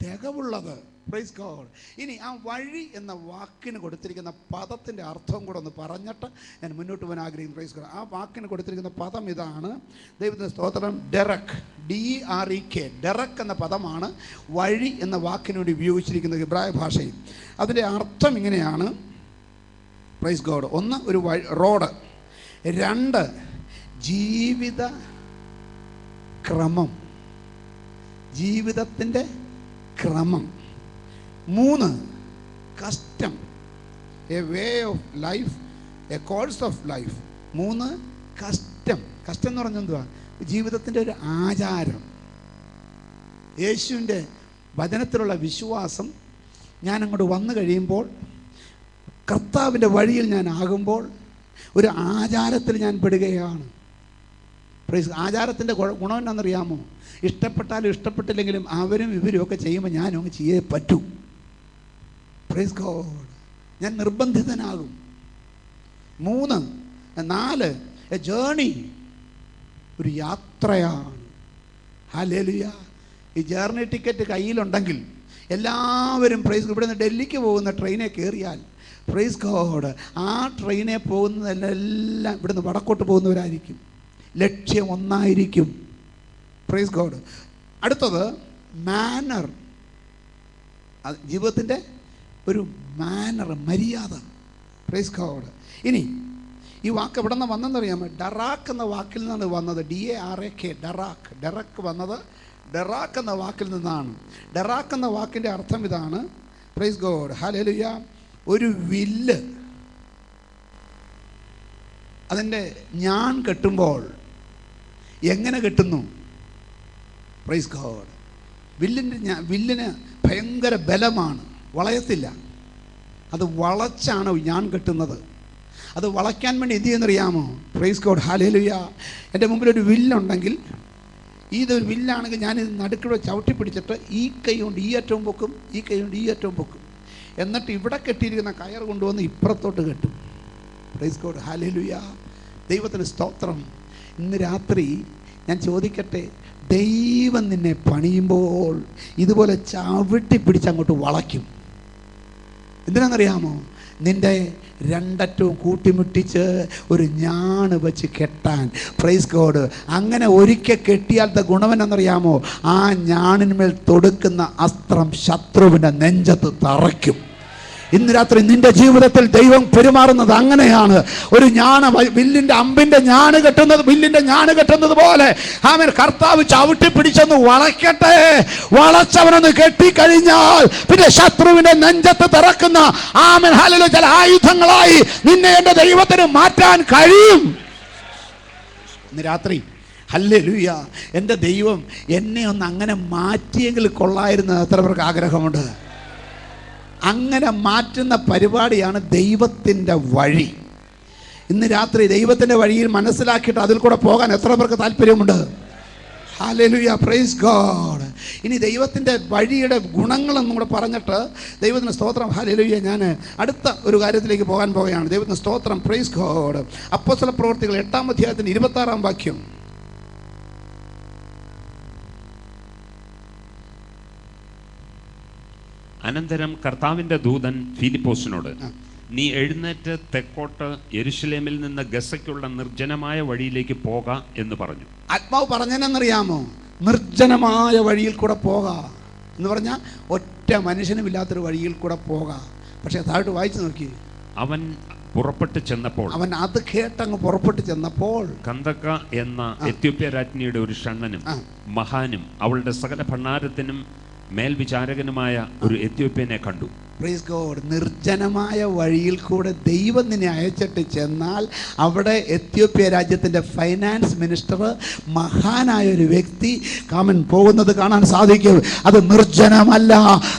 തികവുള്ളത്. Praise God. ഇനി ആ വഴി എന്ന വാക്കിന് കൊടുത്തിരിക്കുന്ന പദത്തിൻ്റെ അർത്ഥം കൂടെ ഒന്ന് പറഞ്ഞിട്ട് ഞാൻ മുന്നോട്ട് പോകാൻ ആഗ്രഹിക്കുന്നു. Praise God. ആ വാക്കിന് കൊടുത്തിരിക്കുന്ന പദം ഇതാണ്. ദൈവത്തിൻ്റെ സ്തോത്രം. Derek, DREK. ഡെറക് എന്ന പദമാണ് വഴി എന്ന വാക്കിന് വേണ്ടി ഉപയോഗിച്ചിരിക്കുന്നത് ഇബ്രായ ഭാഷയിൽ. അതിൻ്റെ അർത്ഥം ഇങ്ങനെയാണ്. Praise God. ഒന്ന്, ഒരു റോഡ്. രണ്ട്, ജീവിത ക്രമം, ജീവിതത്തിൻ്റെ ക്രമം. മൂന്ന്, custom, a way of life, A course of life. മൂന്ന്, കസ്റ്റം. കസ്റ്റം എന്ന് പറഞ്ഞാൽ എന്തുവാ? ജീവിതത്തിൻ്റെ ഒരു ആചാരം. യേശുവിൻ്റെ വചനത്തിലുള്ള വിശ്വാസം ഞാൻ അങ്ങോട്ട് വന്നു കഴിയുമ്പോൾ, കർത്താവിൻ്റെ വഴിയിൽ ഞാൻ ആകുമ്പോൾ ഒരു ആചാരത്തിൽ ഞാൻ പെടുകയാണ്. ആചാരത്തിൻ്റെ ഗുണം എന്നാണെന്നറിയാമോ? ഇഷ്ടപ്പെട്ടാലും ഇഷ്ടപ്പെട്ടില്ലെങ്കിലും അവരും ഇവരും ഒക്കെ ചെയ്യുമ്പോൾ ഞാനും അങ്ങ് ചെയ്യേ പറ്റൂ. Price God. ഞാൻ നിർബന്ധിതനാകും. മൂന്ന്, നാല്, എ ജേർണി, ഒരു യാത്രയാണ്. ഹല്ലേലൂയ. ഈ ജേർണി ടിക്കറ്റ് കയ്യിലുണ്ടെങ്കിൽ എല്ലാവരും പ്രൈസ്, ഇവിടെ നിന്ന് ഡൽഹിക്ക് പോകുന്ന ട്രെയിനെ കയറിയാൽ പ്രൈസ് ഗോഡ്, ആ ട്രെയിനെ പോകുന്നതെല്ലാം ഇവിടുന്ന് വടക്കോട്ട് പോകുന്നവരായിരിക്കും. ലക്ഷ്യം ഒന്നായിരിക്കും. Praise God. അടുത്തത് മാനർ, ജീവിതത്തിൻ്റെ ഒരു മാനർ, മര്യാദ. Praise God. ഇനി ഈ വാക്ക് എവിടെ നിന്ന് വന്നെന്നറിയാമോ? ഡറാക്ക് എന്ന വാക്കിൽ നിന്നാണ് വന്നത്. DARAK, ഡറാക്ക്. ഡെറക്ക് വന്നത് ഡെറാക്ക് എന്ന വാക്കിൽ നിന്നാണ്. ഡെറാക്ക് എന്ന വാക്കിൻ്റെ അർത്ഥം ഇതാണ്. Price God. ഹല്ലേലൂയ. ഒരു വില്ല്, അതിൻ്റെ ഞാൻ കെട്ടുമ്പോൾ എങ്ങനെ കെട്ടുന്നു? Praise God. വില്ലിന് ഭയങ്കര ബലമാണ്, വളയത്തില്ല. അത് വളച്ചാണ് ഞാൻ കെട്ടുന്നത്. അത് വളയ്ക്കാൻ വേണ്ടി എന്ത് ചെയ്യുന്നറിയാമോ? Price God. ഹല്ലേലൂയ. എൻ്റെ മുമ്പിലൊരു വില്ലുണ്ടെങ്കിൽ, ഇതൊരു വില്ലാണെങ്കിൽ ഞാനിത് നടുക്കിടെ ചവിട്ടി പിടിച്ചിട്ട് ഈ കൈ കൊണ്ട് ഈ അറ്റവും പൊക്കും, ഈ കൈ കൊണ്ട് ഈ അറ്റവും പൊക്കും. എന്നിട്ട് ഇവിടെ കെട്ടിയിരിക്കുന്ന കയർ കൊണ്ടുവന്ന് ഇപ്പുറത്തോട്ട് കെട്ടും. Price God. ഹല്ലേലൂയ. ദൈവത്തിന് സ്തോത്രം. ഇന്ന് രാത്രി ഞാൻ ചോദിക്കട്ടെ, ദൈവം നിന്നെ പണിയുമ്പോൾ ഇതുപോലെ ചവിട്ടി പിടിച്ചങ്ങോട്ട് വളയ്ക്കും. എന്തിനാണെന്നറിയാമോ? നിൻ്റെ രണ്ടറ്റവും കൂട്ടിമുട്ടിച്ച് ഒരു ഞാണ് വെച്ച് കെട്ടാൻ. Praise God. അങ്ങനെ ഒരിക്കൽ കെട്ടിയാലത്തെ ഗുണമെന്നറിയാമോ? ആ ഞാണിന്മേൽ തൊടുക്കുന്ന അസ്ത്രം ശത്രുവിൻ്റെ നെഞ്ചത്ത് തറയ്ക്കും. ഇന്ന് രാത്രി നിന്റെ ജീവിതത്തിൽ ദൈവം പെരുമാറുന്നത് അങ്ങനെയാണ്. ഒരു ഞാണ്, വില്ലിൻ്റെ അമ്പിൻ്റെ ഞാണ് കെട്ടുന്നത്, വില്ലിൻ്റെ ഞാണ് കെട്ടുന്നത് പോലെ ആമേൻ കർത്താവ് ചവിട്ടി പിടിച്ചൊന്ന് വളയ്ക്കട്ടെ. വളച്ചവനൊന്ന് കെട്ടിക്കഴിഞ്ഞാൽ പിന്നെ ശത്രുവിന്റെ നെഞ്ചത്ത് തിറക്കുന്ന ആമേൻ ഹല്ലേലൂയ ചില ആയുധങ്ങളായി നിന്നെ എൻ്റെ ദൈവത്തിന് മാറ്റാൻ കഴിയും. ഇന്ന് രാത്രി ഹല്ലേലൂയ, എൻ്റെ ദൈവം എന്നെ ഒന്ന് അങ്ങനെ മാറ്റിയെങ്കിൽ കൊള്ളായിരുന്നു. എത്ര പേർക്ക് ആഗ്രഹമുണ്ട്? അങ്ങനെ മാറ്റുന്ന പരിപാടിയാണ് ദൈവത്തിൻ്റെ വഴി. ഇന്ന് രാത്രി ദൈവത്തിൻ്റെ വഴിയിൽ മനസ്സിലാക്കിയിട്ട് അതിൽ കൂടെ പോകാൻ എത്ര പേർക്ക് താല്പര്യമുണ്ട്? Hallelujah, praise God. ഇനി ദൈവത്തിൻ്റെ വഴിയുടെ ഗുണങ്ങളെന്നും കൂടെ പറഞ്ഞിട്ട് ദൈവത്തിന് സ്തോത്രം, ഹല്ലേലൂയ. ഞാൻ അടുത്ത ഒരു കാര്യത്തിലേക്ക് പോകാൻ പോവുകയാണ്. ദൈവത്തിന് സ്തോത്രം, പ്രൈസ് ഗോഡ്. അപ്പോസ്തല പ്രവൃത്തികൾ 8-ാം അധ്യായത്തിന് 26-ാം വാക്യം. അനന്തരം കർത്താവിന്റെ ദൂതൻ ഫിലിപ്പോസിനോട്, നീ എഴുന്നേറ്റ് തെക്കോട്ട് യെരുശലേമിൽ നിന്ന് ഗസയ്ക്കുള്ള നിർജ്ജനമായ വഴിയിലേക്ക് പോക എന്ന് പറഞ്ഞു. ആത്മാവ് പറഞ്ഞതെന്നറിയാമോ? നിർജ്ജനമായ വഴിയിൽ കൂടെ പോക എന്ന് പറഞ്ഞാൽ ഒറ്റ മനുഷ്യനുമില്ലാത്തൊരു വഴിയിൽ കൂടെ പോക. പക്ഷെ താഴോട്ട് വായിച്ചു നോക്കി. അവൻ പുറപ്പെട്ട് ചെന്നപ്പോൾ, അവൻ അത് കേട്ടങ്ങ് പുറപ്പെട്ട് ചെന്നപ്പോൾ കന്ദക്ക എന്ന എത്യോപ്യ രാജ്ഞിയുടെ ഒരു ഷണ്ണനും മഹാനും അവളുടെ സകല ഭണ്ഡാരത്തിനും മേൽവിചാരകനുമായ ഒരു എത്യോപ്യനെ കണ്ടു. Praise God. നിർജ്ജനമായ വഴിയിൽ കൂടെ ദൈവം നിന്നെ അയച്ചിട്ട് ചെന്നാൽ അവിടെ എത്യോപ്യ രാജ്യത്തിൻ്റെ ഫൈനാൻസ് മിനിസ്റ്റർ, മഹാനായ ഒരു വ്യക്തി കാമൻ പോകുന്നത് കാണാൻ സാധിക്കും. അത് നിർജ്ജനമല്ല.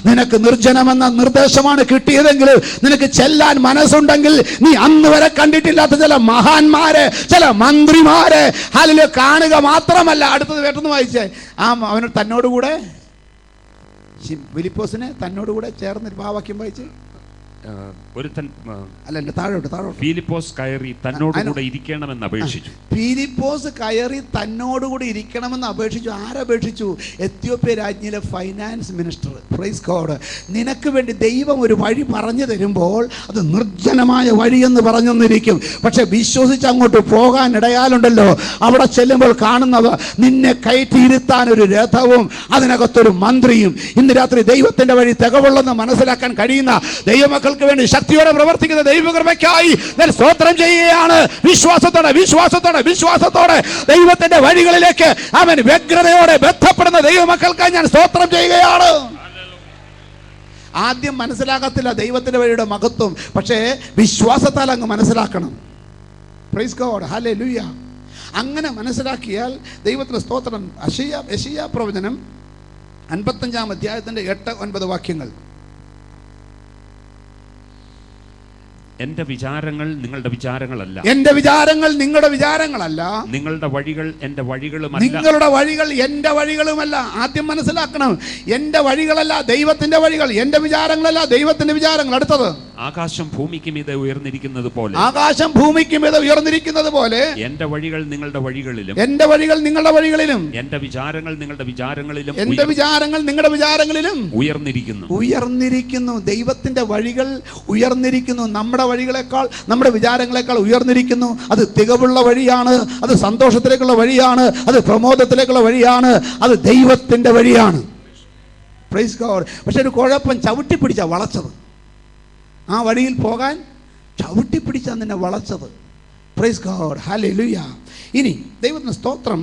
നിനക്ക് നിർജ്ജനമെന്ന നിർദ്ദേശമാണ് കിട്ടിയതെങ്കിൽ, നിനക്ക് ചെല്ലാൻ മനസ്സുണ്ടെങ്കിൽ, നീ അന്ന് വരെ കണ്ടിട്ടില്ലാത്ത ചില മഹാന്മാരെ, ചില മന്ത്രിമാരെ ഹല്ലേലൂയ കാണുക മാത്രമല്ല. അടുത്തത് കേട്ടെന്ന് വായിച്ചേ. അവന് തന്നോടുകൂടെ, ഫിലിപ്പോസിനെ തന്നോടുകൂടെ ചേർന്ന് വാക്യം വായിച്ച്. അല്ല, താഴോട്ട്. ഫിലിപ്പോസ് കയറി തന്നോടുകൂടെ ഇരിക്കണമെന്ന് അപേക്ഷിച്ചു. ഫിലിപ്പോസ് കയറി തന്നോടുകൂടി ഇരിക്കണമെന്ന് അപേക്ഷിച്ചു. ആരപേക്ഷിച്ചു? എത്യോപ്യ രാജ്ഞിയിലെ ഫൈനാൻസ് മിനിസ്റ്റർ. Praise God. നിനക്ക് വേണ്ടി ദൈവം ഒരു വഴി പറഞ്ഞു തരുമ്പോൾ അത് നിർജ്ജനമായ വഴിയെന്ന് പറഞ്ഞൊന്നിരിക്കും. പക്ഷെ വിശ്വസിച്ച് അങ്ങോട്ട് പോകാൻ ഇടയാലുണ്ടല്ലോ, അവിടെ ചെല്ലുമ്പോൾ കാണുന്നത് നിന്നെ കയറ്റിയിരുത്താൻ ഒരു രഥവും അതിനകത്തൊരു മന്ത്രിയും. ഇന്ന് രാത്രി ദൈവത്തിന്റെ വഴി തികവുള്ളെന്ന് മനസ്സിലാക്കാൻ കഴിയുന്ന ദൈവമക്കൾ വേണ്ടി ശക്തിയോടെ പ്രവർത്തിക്കുന്ന ദൈവകൃപയ്ക്കായി ഞാൻ സ്തോത്രം ചെയ്യുകയാണ്. വിശ്വാസത്തോടെ ദൈവത്തിന്റെ വഴികളിലേക്ക് അവൻ വ്യഗ്രതയോടെ ബന്ധപ്പെടുന്ന ദൈവമക്കൾക്കായി ഞാൻ സ്തോത്രം ചെയ്യുകയാണ്. ആദ്യം മനസ്സിലാകത്തില്ല ദൈവത്തിന്റെ വഴിയുടെ മഹത്വം, പക്ഷേ വിശ്വാസത്താൽ അങ്ങ് മനസ്സിലാക്കണം. Price God, hallelujah. അങ്ങനെ മനസ്സിലാക്കിയാൽ ദൈവത്തിന്റെ സ്തോത്രം. യെശയ്യാ പ്രവചനം 55-ാം അധ്യായത്തിന്റെ 8-9 വാക്യങ്ങൾ. എന്റെ വിചാരങ്ങൾ നിങ്ങളുടെ വിചാരങ്ങളല്ല, എന്റെ വിചാരങ്ങൾ നിങ്ങളുടെ വിചാരങ്ങളല്ല, നിങ്ങളുടെ വഴികൾ എന്റെ വഴികളുമല്ല, നിങ്ങളുടെ വഴികൾ എന്റെ വഴികളുമല്ല. ആദ്യം മനസ്സിലാക്കണം, എന്റെ വഴികളല്ല ദൈവത്തിന്റെ വഴികൾ, എന്റെ വിചാരങ്ങളല്ല ദൈവത്തിന്റെ വിചാരങ്ങൾ. അടുത്തത്, ആകാശം ഭൂമിക്ക് മീതെ ഉയർന്നിരിക്കുന്നത് പോലെ, ആകാശം ഭൂമിക്ക് മീതെ ഉയർന്നിരിക്കുന്നത് പോലെ എന്റെ വഴികൾ നിങ്ങളുടെ വഴികളിലും, എന്റെ വഴികൾ നിങ്ങളുടെ വഴികളിലും, എന്റെ വിചാരങ്ങൾ നിങ്ങളുടെ വിചാരങ്ങളിലും, എന്റെ വിചാരങ്ങൾ നിങ്ങളുടെ വിചാരങ്ങളിലും ഉയർന്നിരിക്കുന്നു. ദൈവത്തിന്റെ വഴികൾ ഉയർന്നിരിക്കുന്നു. നമ്മുടെ വഴികളെക്കാൾ, നമ്മുടെ വിചാരങ്ങളെക്കാൾ ഉയർന്നിരിക്കുന്നു. അത് തികവുള്ള വഴിയാണ്, അത് സന്തോഷത്തിലേക്കുള്ള വഴിയാണ്, അത് പ്രമോദത്തിലേക്കുള്ള വഴിയാണ്, അത് ദൈവത്തിന്റെ വഴിയാണ്. Praise God. പക്ഷെ ഒരു കുഴപ്പം, ചവിട്ടിപ്പിടിച്ചാ വളച്ചത്. ആ വഴിയിൽ പോകാൻ ചവിട്ടിപ്പിടിച്ചാണ് നിന്നെ വളച്ചത്. Price God, hallelujah. ഇനി ദൈവത്തിന് സ്തോത്രം.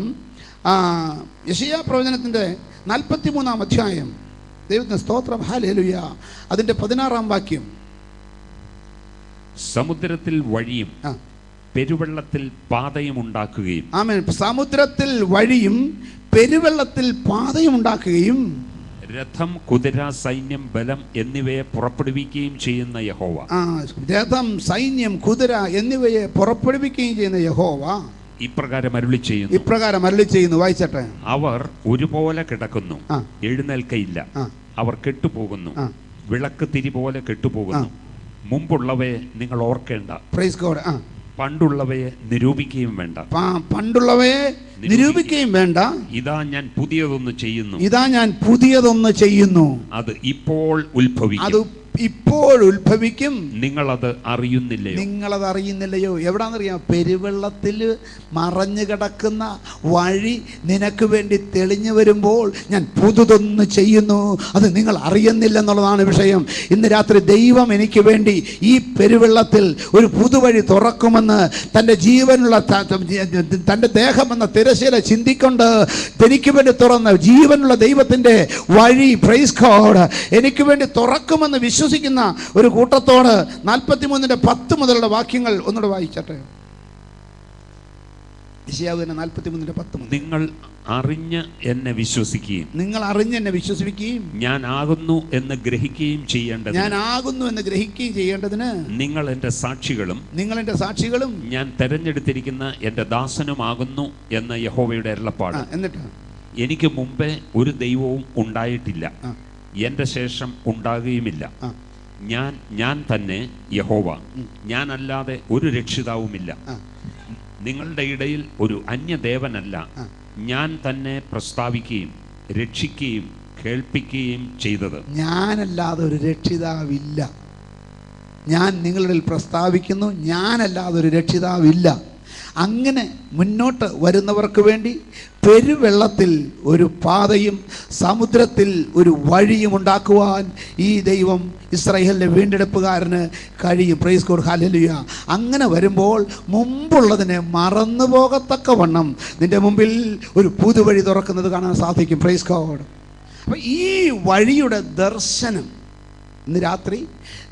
യെശയ്യാ പ്രവചനത്തിൻ്റെ 43-ാം അധ്യായം. ദൈവത്തിന് സ്തോത്രം, ഹല്ലേലൂയ. അതിൻ്റെ 16-ാം വാക്യം. സമുദ്രത്തിൽ വഴിയും പെരുവെള്ളത്തിൽ പാതയും ഉണ്ടാക്കുകയും, ആമേൻ. സമുദ്രത്തിൽ വഴിയും പെരുവെള്ളത്തിൽ പാതയും ഉണ്ടാക്കുകയും, രഥം, കുതിര, സൈന്യം, ബലം എന്നിവയെ പുറപ്പെടുവിക്കുകയും ചെയ്യുന്ന യഹോവ. രഥം, സൈന്യം, കുതിര എന്നിവയെ പുറപ്പെടുവിക്കുകയും ചെയ്യുന്ന യഹോവ ഇപ്രകാരം അരുളി ചെയ്യുന്നു. വായിച്ചട്ടെ. അവർ ഒരുപോലെ കിടക്കുന്നു, എഴുന്നേൽക്കയില്ല. അവർ കെട്ടുപോകുന്നു, വിളക്ക് തിരി പോലെ കെട്ടുപോകുന്നു. മുമ്പുള്ളവയെ നിങ്ങൾ ഓർക്കേണ്ട, പ്രൈസ് ഗോഡ്. പണ്ടുള്ളവയെ നിരൂപിക്കുകയും വേണ്ട, ഇതാ ഞാൻ പുതിയതൊന്ന് ചെയ്യുന്നു, അത് ഇപ്പോൾ ഉത്ഭവിക്കും, നിങ്ങളത് അറിയുന്നില്ലയോ. എവിടാന്നറിയാം? പെരുവെള്ളത്തിൽ മറഞ്ഞു കിടക്കുന്ന വഴി നിനക്ക് വേണ്ടി തെളിഞ്ഞു വരുമ്പോൾ ഞാൻ പുതുതൊന്ന് ചെയ്യുന്നു, അത് നിങ്ങൾ അറിയുന്നില്ലെന്നുള്ളതാണ് വിഷയം. ഇന്ന് രാത്രി ദൈവം എനിക്ക് വേണ്ടി ഈ പെരുവെള്ളത്തിൽ ഒരു പുതുവഴി തുറക്കുമെന്ന് തൻ്റെ ജീവനുള്ള തൻ്റെ ദേഹമെന്ന തിരശ്ശീല ചിന്തിക്കൊണ്ട് എനിക്ക് വേണ്ടി തുറന്ന ജീവനുള്ള ദൈവത്തിൻ്റെ വഴി, പ്രൈസ് ഗോഡ്, എനിക്ക് വേണ്ടി തുറക്കുമെന്ന് വിശ്വസിക്കുന്ന ഒരു കൂട്ടത്തോട് 43-ന്റെ 10 മുതലുള്ള വാക്യങ്ങൾ ഒന്നുകൂടെ വായിച്ചട്ടെ. യെശയ്യാവിന്റെ 43-ന്റെ 10 മുതൽ. നിങ്ങൾ അറിഞ്ഞ് എന്നെ വിശ്വസിക്കുകയും ഞാൻ ആകുന്നു എന്ന് ഗ്രഹിക്കുകയും ചെയ്യേണ്ടതിന് നിങ്ങൾ എന്റെ സാക്ഷികളും ഞാൻ തെരഞ്ഞെടുത്തിരിക്കുന്ന എന്റെ ദാസനുമാകുന്നു എന്ന് യഹോവയുടെ അരുളപ്പാട്. എന്നിട്ട് എനിക്ക് മുമ്പേ ഒരു ദൈവവും ഉണ്ടായിട്ടില്ല, എൻ്റെ ശേഷം ഉണ്ടാകുകയുമില്ല. ഞാൻ തന്നെ യഹോവ, ഞാനല്ലാതെ ഒരു രക്ഷിതാവുമില്ല. നിങ്ങളുടെ ഇടയിൽ ഒരു അന്യദേവനല്ല. ഞാൻ തന്നെ പ്രസ്താവിക്കുകയും രക്ഷിക്കുകയും കേൾപ്പിക്കുകയും ചെയ്തത്. ഞാനല്ലാതെ ഒരു രക്ഷിതാവില്ല. ഞാൻ നിങ്ങളുടെ പ്രസ്താവിക്കുന്നു, ഞാനല്ലാതെ ഒരു രക്ഷിതാവില്ല. അങ്ങനെ മുന്നോട്ട് വരുന്നവർക്ക് വേണ്ടി പെരുവെള്ളത്തിൽ ഒരു പാതയും സമുദ്രത്തിൽ ഒരു വഴിയും ഉണ്ടാക്കുവാൻ ഈ ദൈവം ഇസ്രായേലിൻ്റെ വീണ്ടെടുപ്പുകാരന് കഴിയും. Price God, hallelujah. അങ്ങനെ വരുമ്പോൾ മുമ്പുള്ളതിനെ മറന്നു പോകത്തക്കവണ്ണം നിന്റെ മുമ്പിൽ ഒരു പുതുവഴി തുറക്കുന്നത് കാണാൻ സാധിക്കും. Praise God. അപ്പം ഈ വഴിയുടെ ദർശനം ഇന്ന് രാത്രി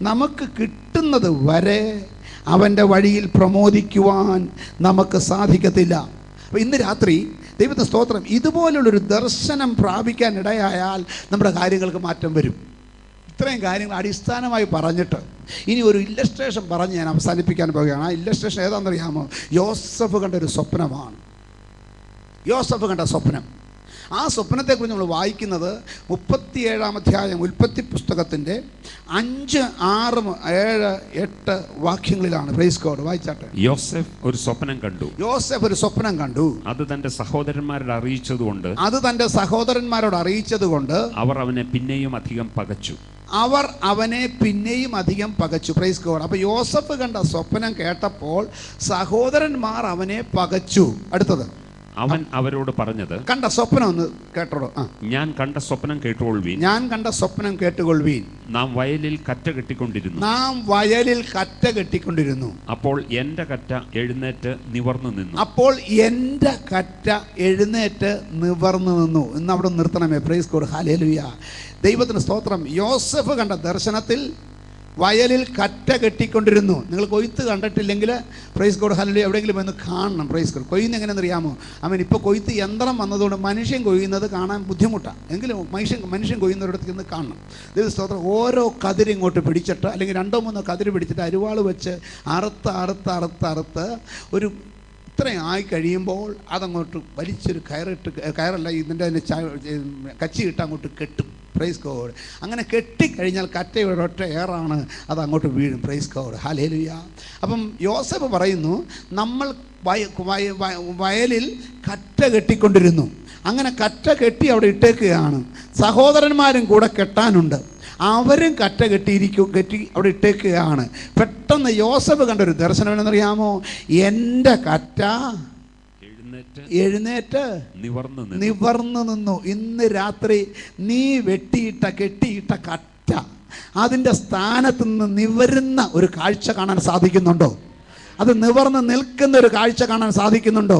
നമുക്ക് കിട്ടുന്നത് വരെ അവൻ്റെ വഴിയിൽ പ്രമോദിക്കുവാൻ നമുക്ക് സാധിക്കത്തില്ല. അപ്പോൾ ഇന്ന് രാത്രി ദൈവത്തെ സ്തോത്രം, ഇതുപോലുള്ളൊരു ദർശനം പ്രാപിക്കാൻ ഇടയായാൽ നമ്മുടെ കാര്യങ്ങൾക്ക് മാറ്റം വരും. ഇത്രയും കാര്യങ്ങൾ അടിസ്ഥാനമായി പറഞ്ഞിട്ട് ഇനി ഒരു ഇല്ലസ്ട്രേഷൻ പറഞ്ഞ് ഞാൻ അവസാനിപ്പിക്കാൻ പോവുകയാണ്. ആ ഇല്ലസ്ട്രേഷൻ ഏതാണെന്നറിയാമോ? യോസഫ് കണ്ട ഒരു സ്വപ്നമാണ്. യോസഫ് കണ്ട സ്വപ്നം. ആ സ്വപ്നത്തെക്കുറിച്ച് നമ്മൾ വായിക്കുന്നത് 37-ാം അധ്യായം ഉൽപ്പത്തി പുസ്തകത്തിൻ്റെ 5, 6, 7, 8 വാക്യങ്ങളിലാണ്. Praise God. വായിച്ചാട്ടെ. യോസഫ് ഒരു സ്വപ്നം കണ്ടു. യോസഫ് ഒരു സ്വപ്നം കണ്ടു. അത് തന്റെ സഹോദരന്മാരോട് അറിയിച്ചതുകൊണ്ട് അവർ അവനെ പിന്നെയും അധികം പകച്ചു. Praise God. അപ്പോൾ യോസഫ് കണ്ട സ്വപ്നം കേട്ടപ്പോൾ സഹോദരന്മാർ അവനെ പകച്ചു. അടുത്തത്, അവൻ അവരോട് പറഞ്ഞത്, കണ്ട സ്വപ്നം ഒന്ന് കേട്ടോളൂ. ഞാൻ കണ്ട സ്വപ്നം കേട്ടുകൊള്ളുവീൻ. നാം വയലിൽ കറ്റ കെട്ടിക്കൊണ്ടിരുന്നു. അപ്പോൾ എന്റെ കറ്റ എഴുന്നേറ്റ് നിവർന്നു നിന്നു. ഇന്ന് അവിടെ നിർത്തണമേ. Price God, hallelujah. ദൈവത്തിന് സ്തോത്രം. യോസഫ് കണ്ട ദർശനത്തിൽ വയലിൽ കറ്റ കെട്ടിക്കൊണ്ടിരുന്നു. നിങ്ങൾ കൊയ്ത്ത് കണ്ടിട്ടില്ലെങ്കിൽ പ്രൈസ് ഗോഡ്, ഹല്ലേലൂയ, എവിടെയെങ്കിലും ഒന്ന് കാണണം. Praise God. കൊയ്യുന്ന എങ്ങനെയെന്ന് അറിയാമോ? ഇപ്പോൾ കൊയ്ത്ത് യന്ത്രം വന്നതുകൊണ്ട് മനുഷ്യൻ കൊയ്യുന്നത് കാണാൻ ബുദ്ധിമുട്ടാണ്. എങ്കിലും മനുഷ്യൻ കൊയ്യുന്നവരിടത്ത് നിന്ന് കാണണം. ദൈവസ്തോത്രം. ഓരോ കതിരിങ്ങോട്ട് പിടിച്ചിട്ട്, അല്ലെങ്കിൽ 2-3 കതിര് പിടിച്ചിട്ട് അരുവാൾ വെച്ച് അറുത്ത് ഒരു ഇത്രയും ആയി കഴിയുമ്പോൾ അതങ്ങോട്ട് വലിച്ചൊരു കയറല്ല ഇതിൻ്റെ കച്ചി ഇട്ട് അങ്ങോട്ട് കെട്ടും. Praise God. അങ്ങനെ കെട്ടിക്കഴിഞ്ഞാൽ കറ്റയുടെ ഒറ്റ ഏറാണ്, അത് അങ്ങോട്ട് വീഴും. Price God, hallelujah. അപ്പം യോസഫ് പറയുന്നു, നമ്മൾ വയലിൽ കറ്റ കെട്ടിക്കൊണ്ടിരുന്നു. അങ്ങനെ കറ്റ കെട്ടി അവിടെ ഇട്ടേക്കുകയാണ്. സഹോദരന്മാരും കൂടെ കെട്ടാനുണ്ട്. അവരും കറ്റ കെട്ടി അവിടെ ഇട്ടേക്കുകയാണ്. പെട്ടെന്ന് യോസഫ് കണ്ടൊരു ദർശനം എന്നറിയാമോ? എൻ്റെ കറ്റ എഴുന്നേറ്റ് നിവർന്നു നിന്നു. ഇന്ന് രാത്രി നീ കെട്ടിയിട്ട കറ്റ അതിൻ്റെ സ്ഥാനത്ത് നിന്ന് നിവരുന്ന ഒരു കാഴ്ച കാണാൻ സാധിക്കുന്നുണ്ടോ? അത് നിവർന്ന് നിൽക്കുന്ന ഒരു കാഴ്ച കാണാൻ സാധിക്കുന്നുണ്ടോ?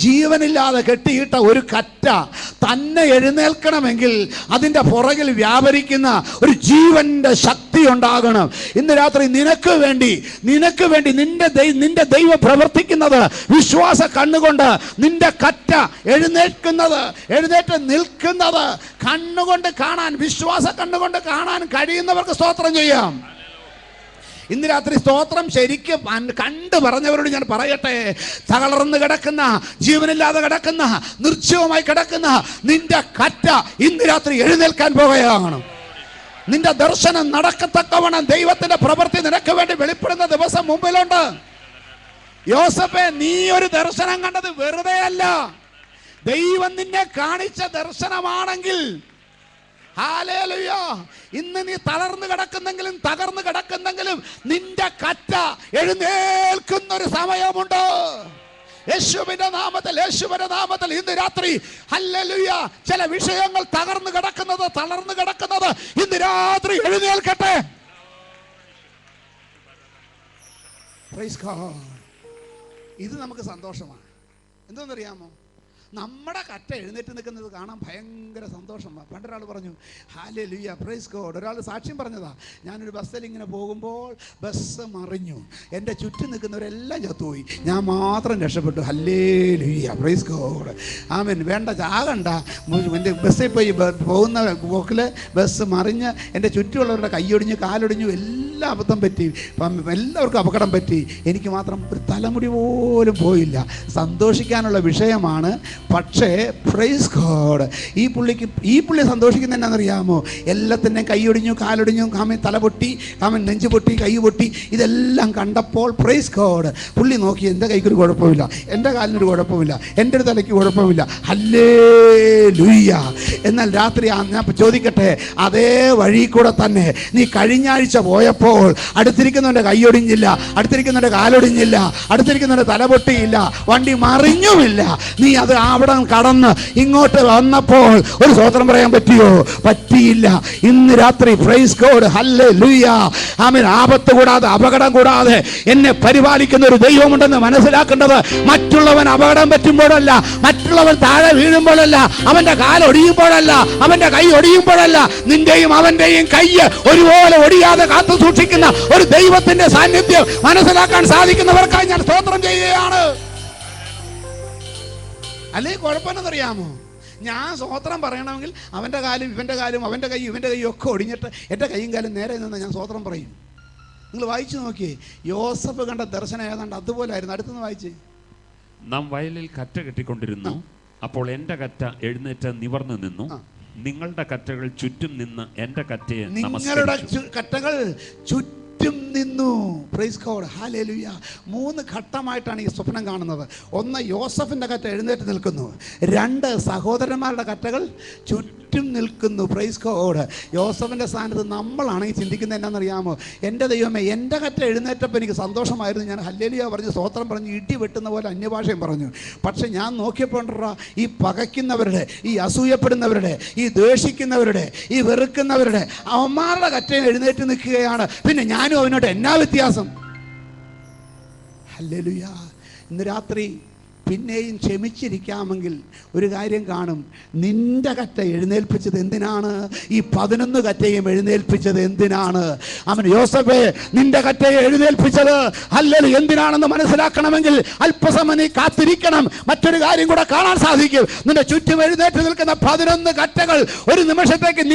ജീവനില്ലാതെ കെട്ടിയിട്ട ഒരു കറ്റ തന്നെ എഴുന്നേൽക്കണമെങ്കിൽ അതിൻ്റെ പുറകിൽ വ്യാപരിക്കുന്ന ഒരു ജീവന്റെ ശക്തി ഉണ്ടാകണം. ഇന്ന് രാത്രി നിനക്ക് വേണ്ടി നിന്റെ ദൈവം പ്രവർത്തിക്കുന്നത് വിശ്വാസ കണ്ണുകൊണ്ട് നിന്റെ കറ്റ എഴുന്നേറ്റ് നിൽക്കുന്നത് കണ്ണുകൊണ്ട് കാണാൻ, വിശ്വാസ കണ്ണുകൊണ്ട് കാണാൻ കഴിയുന്നവർക്ക് സ്തോത്രം ചെയ്യാം. ഇന്ന് രാത്രി സ്തോത്രം ശരിക്കും കണ്ടു പറഞ്ഞവരോട് ഞാൻ പറയട്ടെ, തകർന്ന് കിടക്കുന്ന, ജീവനില്ലാതെ കിടക്കുന്ന, നിർജ്ജീവമായി കിടക്കുന്ന നിന്റെ കറ്റ ഇന്ന് രാത്രി എഴുന്നേൽക്കാൻ പോകുകയാണ്. നിന്റെ ദർശനം നടക്കത്തക്കവണ്ണം ദൈവത്തിന്റെ പ്രവൃത്തി നിനക്ക് വേണ്ടി വെളിപ്പെടുന്ന ദിവസം മുമ്പിലുണ്ട്. യോസഫേ, നീ ഒരു ദർശനം കണ്ടത് വെറുതെ അല്ല. ദൈവം നിന്നെ കാണിച്ച ദർശനമാണെങ്കിൽ ഹല്ലേലൂയ. ഇന്ന് നീ തളർന്നു കിടക്കുന്നെങ്കിലും തകർന്നു കിടക്കുന്നെങ്കിലും നിന്റെ കറ്റ എഴുന്നേൽക്കുന്ന ഒരു സമയമുണ്ട്. യേശുവിന്റെ നാമത്തിൽ ഇന്ന് രാത്രി ഹല്ലേലൂയ. ചില വിഷയങ്ങൾ തളർന്നു കിടക്കുന്നത് ഇന്ന് രാത്രി എഴുന്നേൽക്കട്ടെ. Praise God. ഇത് നമുക്ക് സന്തോഷമാണ്. എന്തെന്നറിയാമോ? നമ്മുടെ കറ്റ എഴുന്നേറ്റ് നിൽക്കുന്നത് കാണാൻ ഭയങ്കര സന്തോഷമാണ്. പണ്ടൊരാൾ പറഞ്ഞു, ഹല്ലേലൂയ, പ്രൈസ് ഗോഡ്. ഒരാൾ സാക്ഷ്യം പറഞ്ഞതാ, ഞാനൊരു ബസ്സിൽ ഇങ്ങനെ പോകുമ്പോൾ ബസ് മറിഞ്ഞു, എൻ്റെ ചുറ്റും നിൽക്കുന്നവരെല്ലാം ചത്തുപോയി, ഞാൻ മാത്രം രക്ഷപ്പെട്ടു. Hallelujah, praise God. ആമേൻ. വേണ്ട, ചാകണ്ട. എൻ്റെ ബസ്സിൽ പോയി പോകുന്ന പോക്കിൽ ബസ് മറിഞ്ഞ് എൻ്റെ ചുറ്റുമുള്ളവരുടെ കൈയൊടിഞ്ഞു, കാലൊടിഞ്ഞു, എല്ലാം അബദ്ധം പറ്റി, എല്ലാവർക്കും അപകടം പറ്റി. എനിക്ക് മാത്രം ഒരു തലമുടി പോലും പോയില്ല. സന്തോഷിക്കാനുള്ള വിഷയമാണ്. പക്ഷേ പ്രൈസ് ഗോഡ് ഈ പുള്ളി സന്തോഷിക്കുന്ന എന്നാണെന്നറിയാമോ? എല്ലാത്തിൻ്റെയും കൈയൊടിഞ്ഞു, കാലൊടിഞ്ഞു, കാമൻ തല പൊട്ടി, കാമൻ നെഞ്ച് പൊട്ടി, കൈ പൊട്ടി, ഇതെല്ലാം കണ്ടപ്പോൾ പ്രൈസ് ഗോഡ് പുള്ളി നോക്കി, എൻ്റെ കൈക്കൊരു കുഴപ്പമില്ല, എൻ്റെ കാലിനൊരു കുഴപ്പമില്ല, എൻ്റെ ഒരു തലയ്ക്ക് കുഴപ്പമില്ല, ഹല്ലേലൂയ. എന്നാൽ രാത്രി ഞാൻ ചോദിക്കട്ടെ, അതേ വഴി കൂടെ തന്നെ നീ കഴിഞ്ഞ ആഴ്ച പോയപ്പോൾ അടുത്തിരിക്കുന്നവൻ്റെ കൈയൊടിഞ്ഞില്ല, അടുത്തിരിക്കുന്നവൻ്റെ കാലൊടിഞ്ഞില്ല, അടുത്തിരിക്കുന്നവൻ്റെ തല പൊട്ടിയില്ല, വണ്ടി മറിഞ്ഞുമില്ല, നീ അത് അവിടെ കടന്ന് ഇങ്ങോട്ട് വന്നപ്പോൾ ഒരു സ്വതന്ത്രം പറയാൻ പറ്റിയോ? പറ്റിയില്ല. ഇന്ന് രാത്രി പ്രൈസ് ഗോഡ് ഹല്ലേലൂയ, ആമേൻ, ആപത്ത് കൂടാതെ അപകടം കൂടാതെ എന്നെ പരിപാലിക്കുന്ന ഒരു ദൈവമുണ്ടെന്ന് മനസ്സിലാക്കേണ്ടത് മറ്റുള്ളവൻ അപകടം പറ്റുമ്പോഴല്ല, മറ്റുള്ളവൻ താഴെ വീഴുമ്പോഴല്ല, അവന്റെ കാലൊടിയുമ്പോഴല്ല, അവന്റെ കൈ ഒടിയുമ്പോഴല്ല, നിന്റെയും അവന്റെയും കൈ ഒരുപോലെ ഒടിയാതെ കാത്തു സൂക്ഷിക്കുന്ന ഒരു ദൈവത്തിന്റെ സാന്നിധ്യം മനസ്സിലാക്കാൻ സാധിക്കുന്നവർക്കായി ഞാൻ സ്തോത്രം ചെയ്യുകയാണ്. അല്ലെങ്കിൽ കുഴപ്പമെന്നറിയാമോ? ഞാൻ സ്തോത്രം പറയണമെങ്കിൽ അവൻ്റെ കാലും ഇവൻ്റെ കാലും, അവൻ്റെ കൈ ഇവൻ്റെ കൈയും ഒക്കെ ഒടിഞ്ഞിട്ട് എൻ്റെ കൈയും കാലും നേരെ നിന്ന് ഞാൻ സ്തോത്രം പറയും. നിങ്ങൾ വായിച്ചു നോക്കിയേ, യോസഫ് കണ്ട ദർശനം ഏതാണ്ട് അതുപോലെ ആയിരുന്നു. അടുത്തുനിന്ന് വായിച്ചേ. നാം വയലിൽ കറ്റ കെട്ടിക്കൊണ്ടിരുന്നു, അപ്പോൾ എൻ്റെ കറ്റ എഴുന്നേറ്റ് നിവർന്നു നിന്നു, നിങ്ങളുടെ കറ്റകൾ ചുറ്റും നിന്ന് എൻ്റെ കറ്റയെ നിങ്ങളുടെ കറ്റകൾ ചുറ്റും നിന്നു. Price God hallelujah. 3 ഘട്ടമായിട്ടാണ് ഈ സ്വപ്നം കാണുന്നത്. 1, യോസഫിൻ്റെ കറ്റ എഴുന്നേറ്റ് നിൽക്കുന്നു. 2, സഹോദരന്മാരുടെ കറ്റകൾ ചുറ്റും നിൽക്കുന്നു. Praise God. യോസഫിൻ്റെ സ്ഥാനത്ത് നമ്മളാണെങ്കിൽ ചിന്തിക്കുന്നത് എന്നാണെന്നറിയാമോ? എൻ്റെ ദൈവമേ, എൻ്റെ കറ്റ എഴുന്നേറ്റപ്പോൾ എനിക്ക് സന്തോഷമായിരുന്നു, ഞാൻ ഹല്ലേലൂയ പറഞ്ഞ് സ്തോത്രം പറഞ്ഞ് ഇടി വെട്ടുന്ന പോലെ അന്യഭാഷയും പറഞ്ഞു. പക്ഷെ ഞാൻ നോക്കിയപ്പോൾ ഈ പകയ്ക്കുന്നവരുടെ, ഈ അസൂയപ്പെടുന്നവരുടെ, ഈ ദ്വേഷിക്കുന്നവരുടെ, ഈ വെറുക്കുന്നവരുടെ അവന്മാരുടെ കറ്റ എഴുന്നേറ്റ് നിൽക്കുകയാണ്. പിന്നെ ഞാനും അവനോട് എന്നാ വ്യത്യാസം? ഹല്ലേലൂയ. ഇന്ന് രാത്രി പിന്നെയും ക്ഷമിച്ചിരിക്കാമെങ്കിൽ ഒരു കാര്യം കാണും. നിന്റെ കറ്റ എഴുന്നേൽപ്പിച്ചത് എന്തിനാണ്? ഈ 11 കറ്റയും എഴുന്നേൽപ്പിച്ചത് എന്തിനാണ്? അവൻ യോസഫേ, നിന്റെ കറ്റയെ എഴുന്നേൽപ്പിച്ചത് ഹല്ലേലൂയ എന്തിനാണെന്ന് മനസ്സിലാക്കണമെങ്കിൽ അല്പസമയം നീ കാത്തിരിക്കണം. മറ്റൊരു കാര്യം കൂടെ കാണാൻ സാധിക്കും. നിന്റെ ചുറ്റും എഴുന്നേറ്റ് നിൽക്കുന്ന 11 കറ്റകൾ ഒരു നിമിഷത്തേക്ക്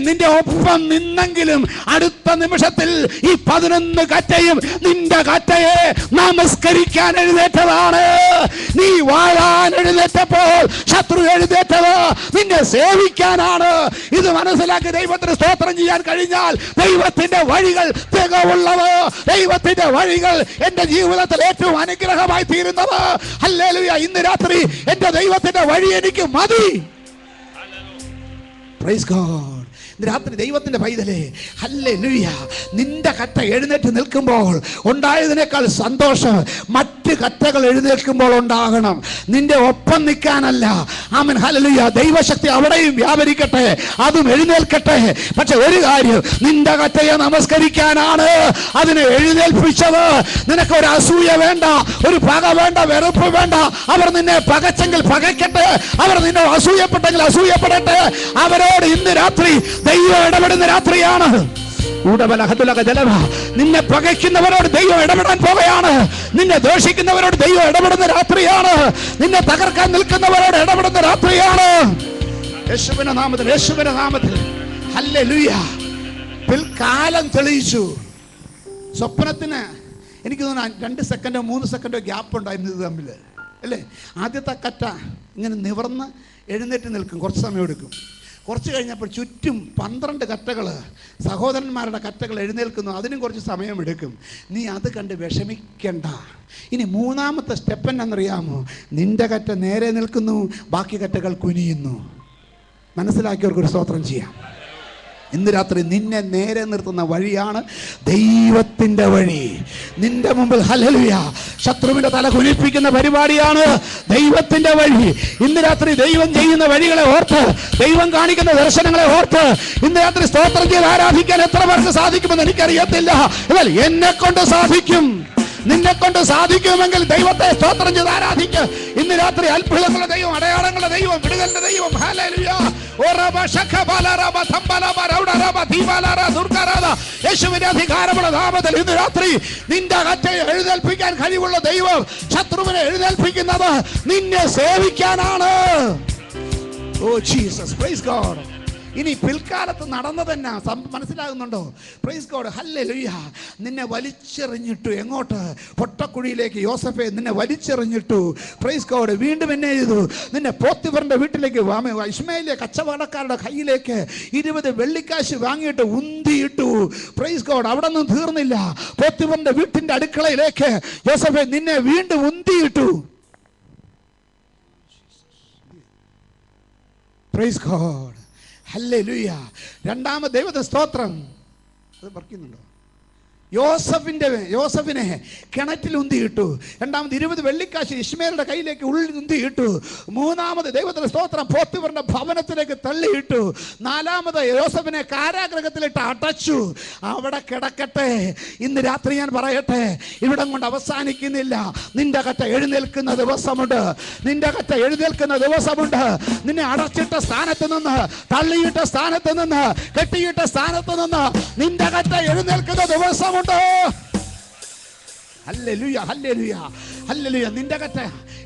നിന്റെ ഒപ്പം നിന്നെങ്കിലും അടുത്ത നിമിഷത്തിൽ ഈ 11 കറ്റയും നിന്റെ കറ്റയെ നമസ്കരിക്കാൻ എഴുന്നേറ്റതാണ്. നീ വാഴാൻ എഴുന്നേറ്റപ്പോൾ ശത്രു എഴുന്നേറ്റത് നിന്നെ സേവിക്കാനാണ്. ഇത് മനസ്സിലാക്കി ദൈവത്തിന് സ്തോത്രം ചെയ്യാൻ കഴിഞ്ഞാൽ ദൈവത്തിന്റെ വഴികൾ തികവുള്ളത്, ദൈവത്തിന്റെ വഴികൾ എന്റെ ജീവിതത്തിൽ ഏറ്റവും അനുഗ്രഹമായി തീരുന്നത്. ഹല്ലേലൂയ. ഇന്ന് രാത്രി എന്റെ ദൈവത്തിന്റെ വഴി എനിക്ക് മതി. Praise God. രാത്രി ദൈവത്തിന്റെ പൈതലേ, ഹല്ലേലൂയ, നിന്റെ കറ്റ എഴുന്നേറ്റ് നിൽക്കുമ്പോൾ ഉണ്ടായതിനേക്കാൾ സന്തോഷം മറ്റ് കറ്റകൾ എഴുന്നേൽക്കുമ്പോൾ ഉണ്ടാകണം. നിന്റെ ഒപ്പം നിൽക്കാനല്ല. ആമേൻ, ഹല്ലേലൂയ. ദൈവശക്തി അവിടെയും വ്യാപരിക്കട്ടെ, അതും എഴുന്നേൽക്കട്ടെ. പക്ഷെ ഒരു കാര്യം, നിന്റെ കറ്റയെ നമസ്കരിക്കാനാണ് അതിനെ എഴുന്നേൽപ്പിച്ചത്. നിനക്ക് ഒരു അസൂയ വേണ്ട, ഒരു പക വേണ്ട, വെറുപ്പ് വേണ്ട. അവർ നിന്നെ പകച്ചെങ്കിൽ പകയ്ക്കട്ടെ, അവർ നിന്നെ അസൂയപ്പെട്ടെങ്കിൽ അസൂയപ്പെടട്ടെ. അവരോട് ഇന്ന് രാത്രി ദൈവം ഇടപെടുന്ന രാത്രിയാണ്. നിന്നെ പകയ്ക്കുന്നവരോട് ദൈവം ഇടപെടാൻ പോവുകയാണ്. നിന്നെ ദോഷിക്കുന്നവരോട് ദൈവം ഇടപെടുന്ന രാത്രിയാണ്. നിന്നെ തകർക്കാൻ നിൽക്കുന്നവരോട് ഇടപെടുന്ന രാത്രിയാണ്. യേശുവിന്റെ നാമത്തിൽ, യേശുവിന്റെ നാമത്തിൽ ഹല്ലേലൂയ. പിൽക്കാലം തെളിയിച്ചു. സ്വപ്നത്തിന് എനിക്ക് തോന്നുന്നു 2 സെക്കൻഡോ 3 സെക്കൻഡോ ഗ്യാപ്പ് ഉണ്ടായിരുന്നു ഇത് തമ്മിൽ, അല്ലേ? ആദ്യത്തെ കറ്റ ഇങ്ങനെ നിവർന്ന് എഴുന്നേറ്റ് നിൽക്കും, കുറച്ച് സമയം എടുക്കും. കുറച്ച് കഴിഞ്ഞപ്പോൾ ചുറ്റും 12 കറ്റകൾ, സഹോദരന്മാരുടെ കറ്റകൾ എഴുന്നേൽക്കുന്നു. അതിനും കുറച്ച് സമയമെടുക്കും. നീ അത് കണ്ട് വിഷമിക്കണ്ട. ഇനി 3ാമത്തെ സ്റ്റെപ്പ് എന്നറിയാമോ? നിന്റെ കറ്റ നേരെ നിൽക്കുന്നു, ബാക്കി കറ്റകൾ കുനിയുന്നു. മനസ്സിലാക്കിയവർക്കൊരു സ്തോത്രം ചെയ്യാം. ഇന്ന് രാത്രി നിന്നെ നേരെ നിർത്തുന്ന വഴിയാണ് ദൈവത്തിന്റെ വഴി. നിന്റെ മുമ്പിൽ ഹല്ലേലൂയ ശത്രുവിന്റെ തല കുനിപ്പിക്കുന്ന പരിപാടിയാണ് ദൈവത്തിന്റെ വഴി. ഇന്ന് രാത്രി ദൈവം ചെയ്യുന്ന വഴികളെ ഓർത്ത്, ദൈവം കാണിക്കുന്ന ദർശനങ്ങളെ ഓർത്ത് ഇന്ന് രാത്രി സ്തോത്രം ചെയ്ത് ആരാധിക്കാൻ എത്ര പേർക്ക് സാധിക്കുമെന്ന് എനിക്കറിയത്തില്ല. എന്നാൽ എന്നെ കൊണ്ട് സാധിക്കും. നിന്നെ കൊണ്ട് സാധിക്കുമെങ്കിൽ ദൈവത്തെ സ്തോത്രം ചെയ്ത് ആരാധിക്കുക. ഇന്ന് രാത്രി അത്ഭുതങ്ങളുടെ ദൈവം, അടയാളങ്ങളുടെ ദൈവം, വിടുതലിന്റെ ദൈവം. ഹല്ലേലൂയ. യേശുവിന്റെ അധികാരമുള്ള നാമത്തിൽ ഇന്ന് രാത്രി നിന്റെ കറ്റയെ എഴുന്നേൽപ്പിക്കാൻ കഴിവുള്ള ദൈവം ശത്രുവിനെ എഴുന്നേൽപ്പിക്കുന്നത് നിന്നെ സേവിക്കാനാണ്. Oh Jesus, praise God. ഇനി പിൽക്കാലത്ത് നടന്നതെന്നാ മനസ്സിലാകുന്നുണ്ടോ? Price God, hallelujah. നിന്നെ വലിച്ചെറിഞ്ഞിട്ടു എങ്ങോട്ട്? പൊട്ടക്കുഴിയിലേക്ക് യോസഫേ നിന്നെ വലിച്ചെറിഞ്ഞിട്ടു. Praise God. വീണ്ടും എന്നെ ചെയ്തു? നിന്നെ പോത്തിഫറിന്റെ വീട്ടിലേക്ക്, ഇശ്മായേലിലെ കച്ചവടക്കാരുടെ കയ്യിലേക്ക് 20 വെള്ളിക്കാശ് വാങ്ങിയിട്ട് ഉന്തിയിട്ടു. Praise God. അവിടെ നിന്നും തീർന്നില്ല. പോത്തിഫറിന്റെ വീട്ടിന്റെ അടുക്കളയിലേക്ക് യോസഫേ നിന്നെ വീണ്ടും ഉന്തിയിട്ടു. Price God, hallelujah. രണ്ടാമത് ദൈവത്തെ സ്തോത്രം. അത് വർക്കുന്നുണ്ടോ? യോസഫിനെ കിണറ്റിൽ ഉന്തിയിട്ടു. രണ്ടാമത് 20 വെള്ളിക്കാശ് ഇശ്മായേലിന്റെ കയ്യിലേക്ക് ഉന്തിയിട്ടു. മൂന്നാമത് ദൈവത്തിന്റെ സ്തോത്രം പോത്തിഫറിന്റെ ഭവനത്തിലേക്ക് തള്ളിയിട്ടു. നാലാമത് യോസഫിനെ കാരാഗൃഹത്തിലിട്ട് അടച്ചു. അവിടെ കിടക്കട്ടെ. ഇന്ന് രാത്രി ഞാൻ പറയട്ടെ, ഇവിടം കൊണ്ട് അവസാനിക്കുന്നില്ല. നിന്റെ കറ്റ എഴുന്നേൽക്കുന്ന ദിവസമുണ്ട്. നിന്റെ കറ്റ എഴുന്നേൽക്കുന്ന ദിവസമുണ്ട്. നിന്നെ അടച്ചിട്ട സ്ഥാനത്ത് നിന്ന്, തള്ളിയിട്ട സ്ഥാനത്ത് നിന്ന്, കെട്ടിയിട്ട സ്ഥാനത്ത് നിന്ന് നിന്റെ കറ്റ എഴുന്നേൽക്കുന്ന ദിവസമുണ്ട്. Hallelujah, hallelujah, hallelujah. നിന്റെ കറ്റ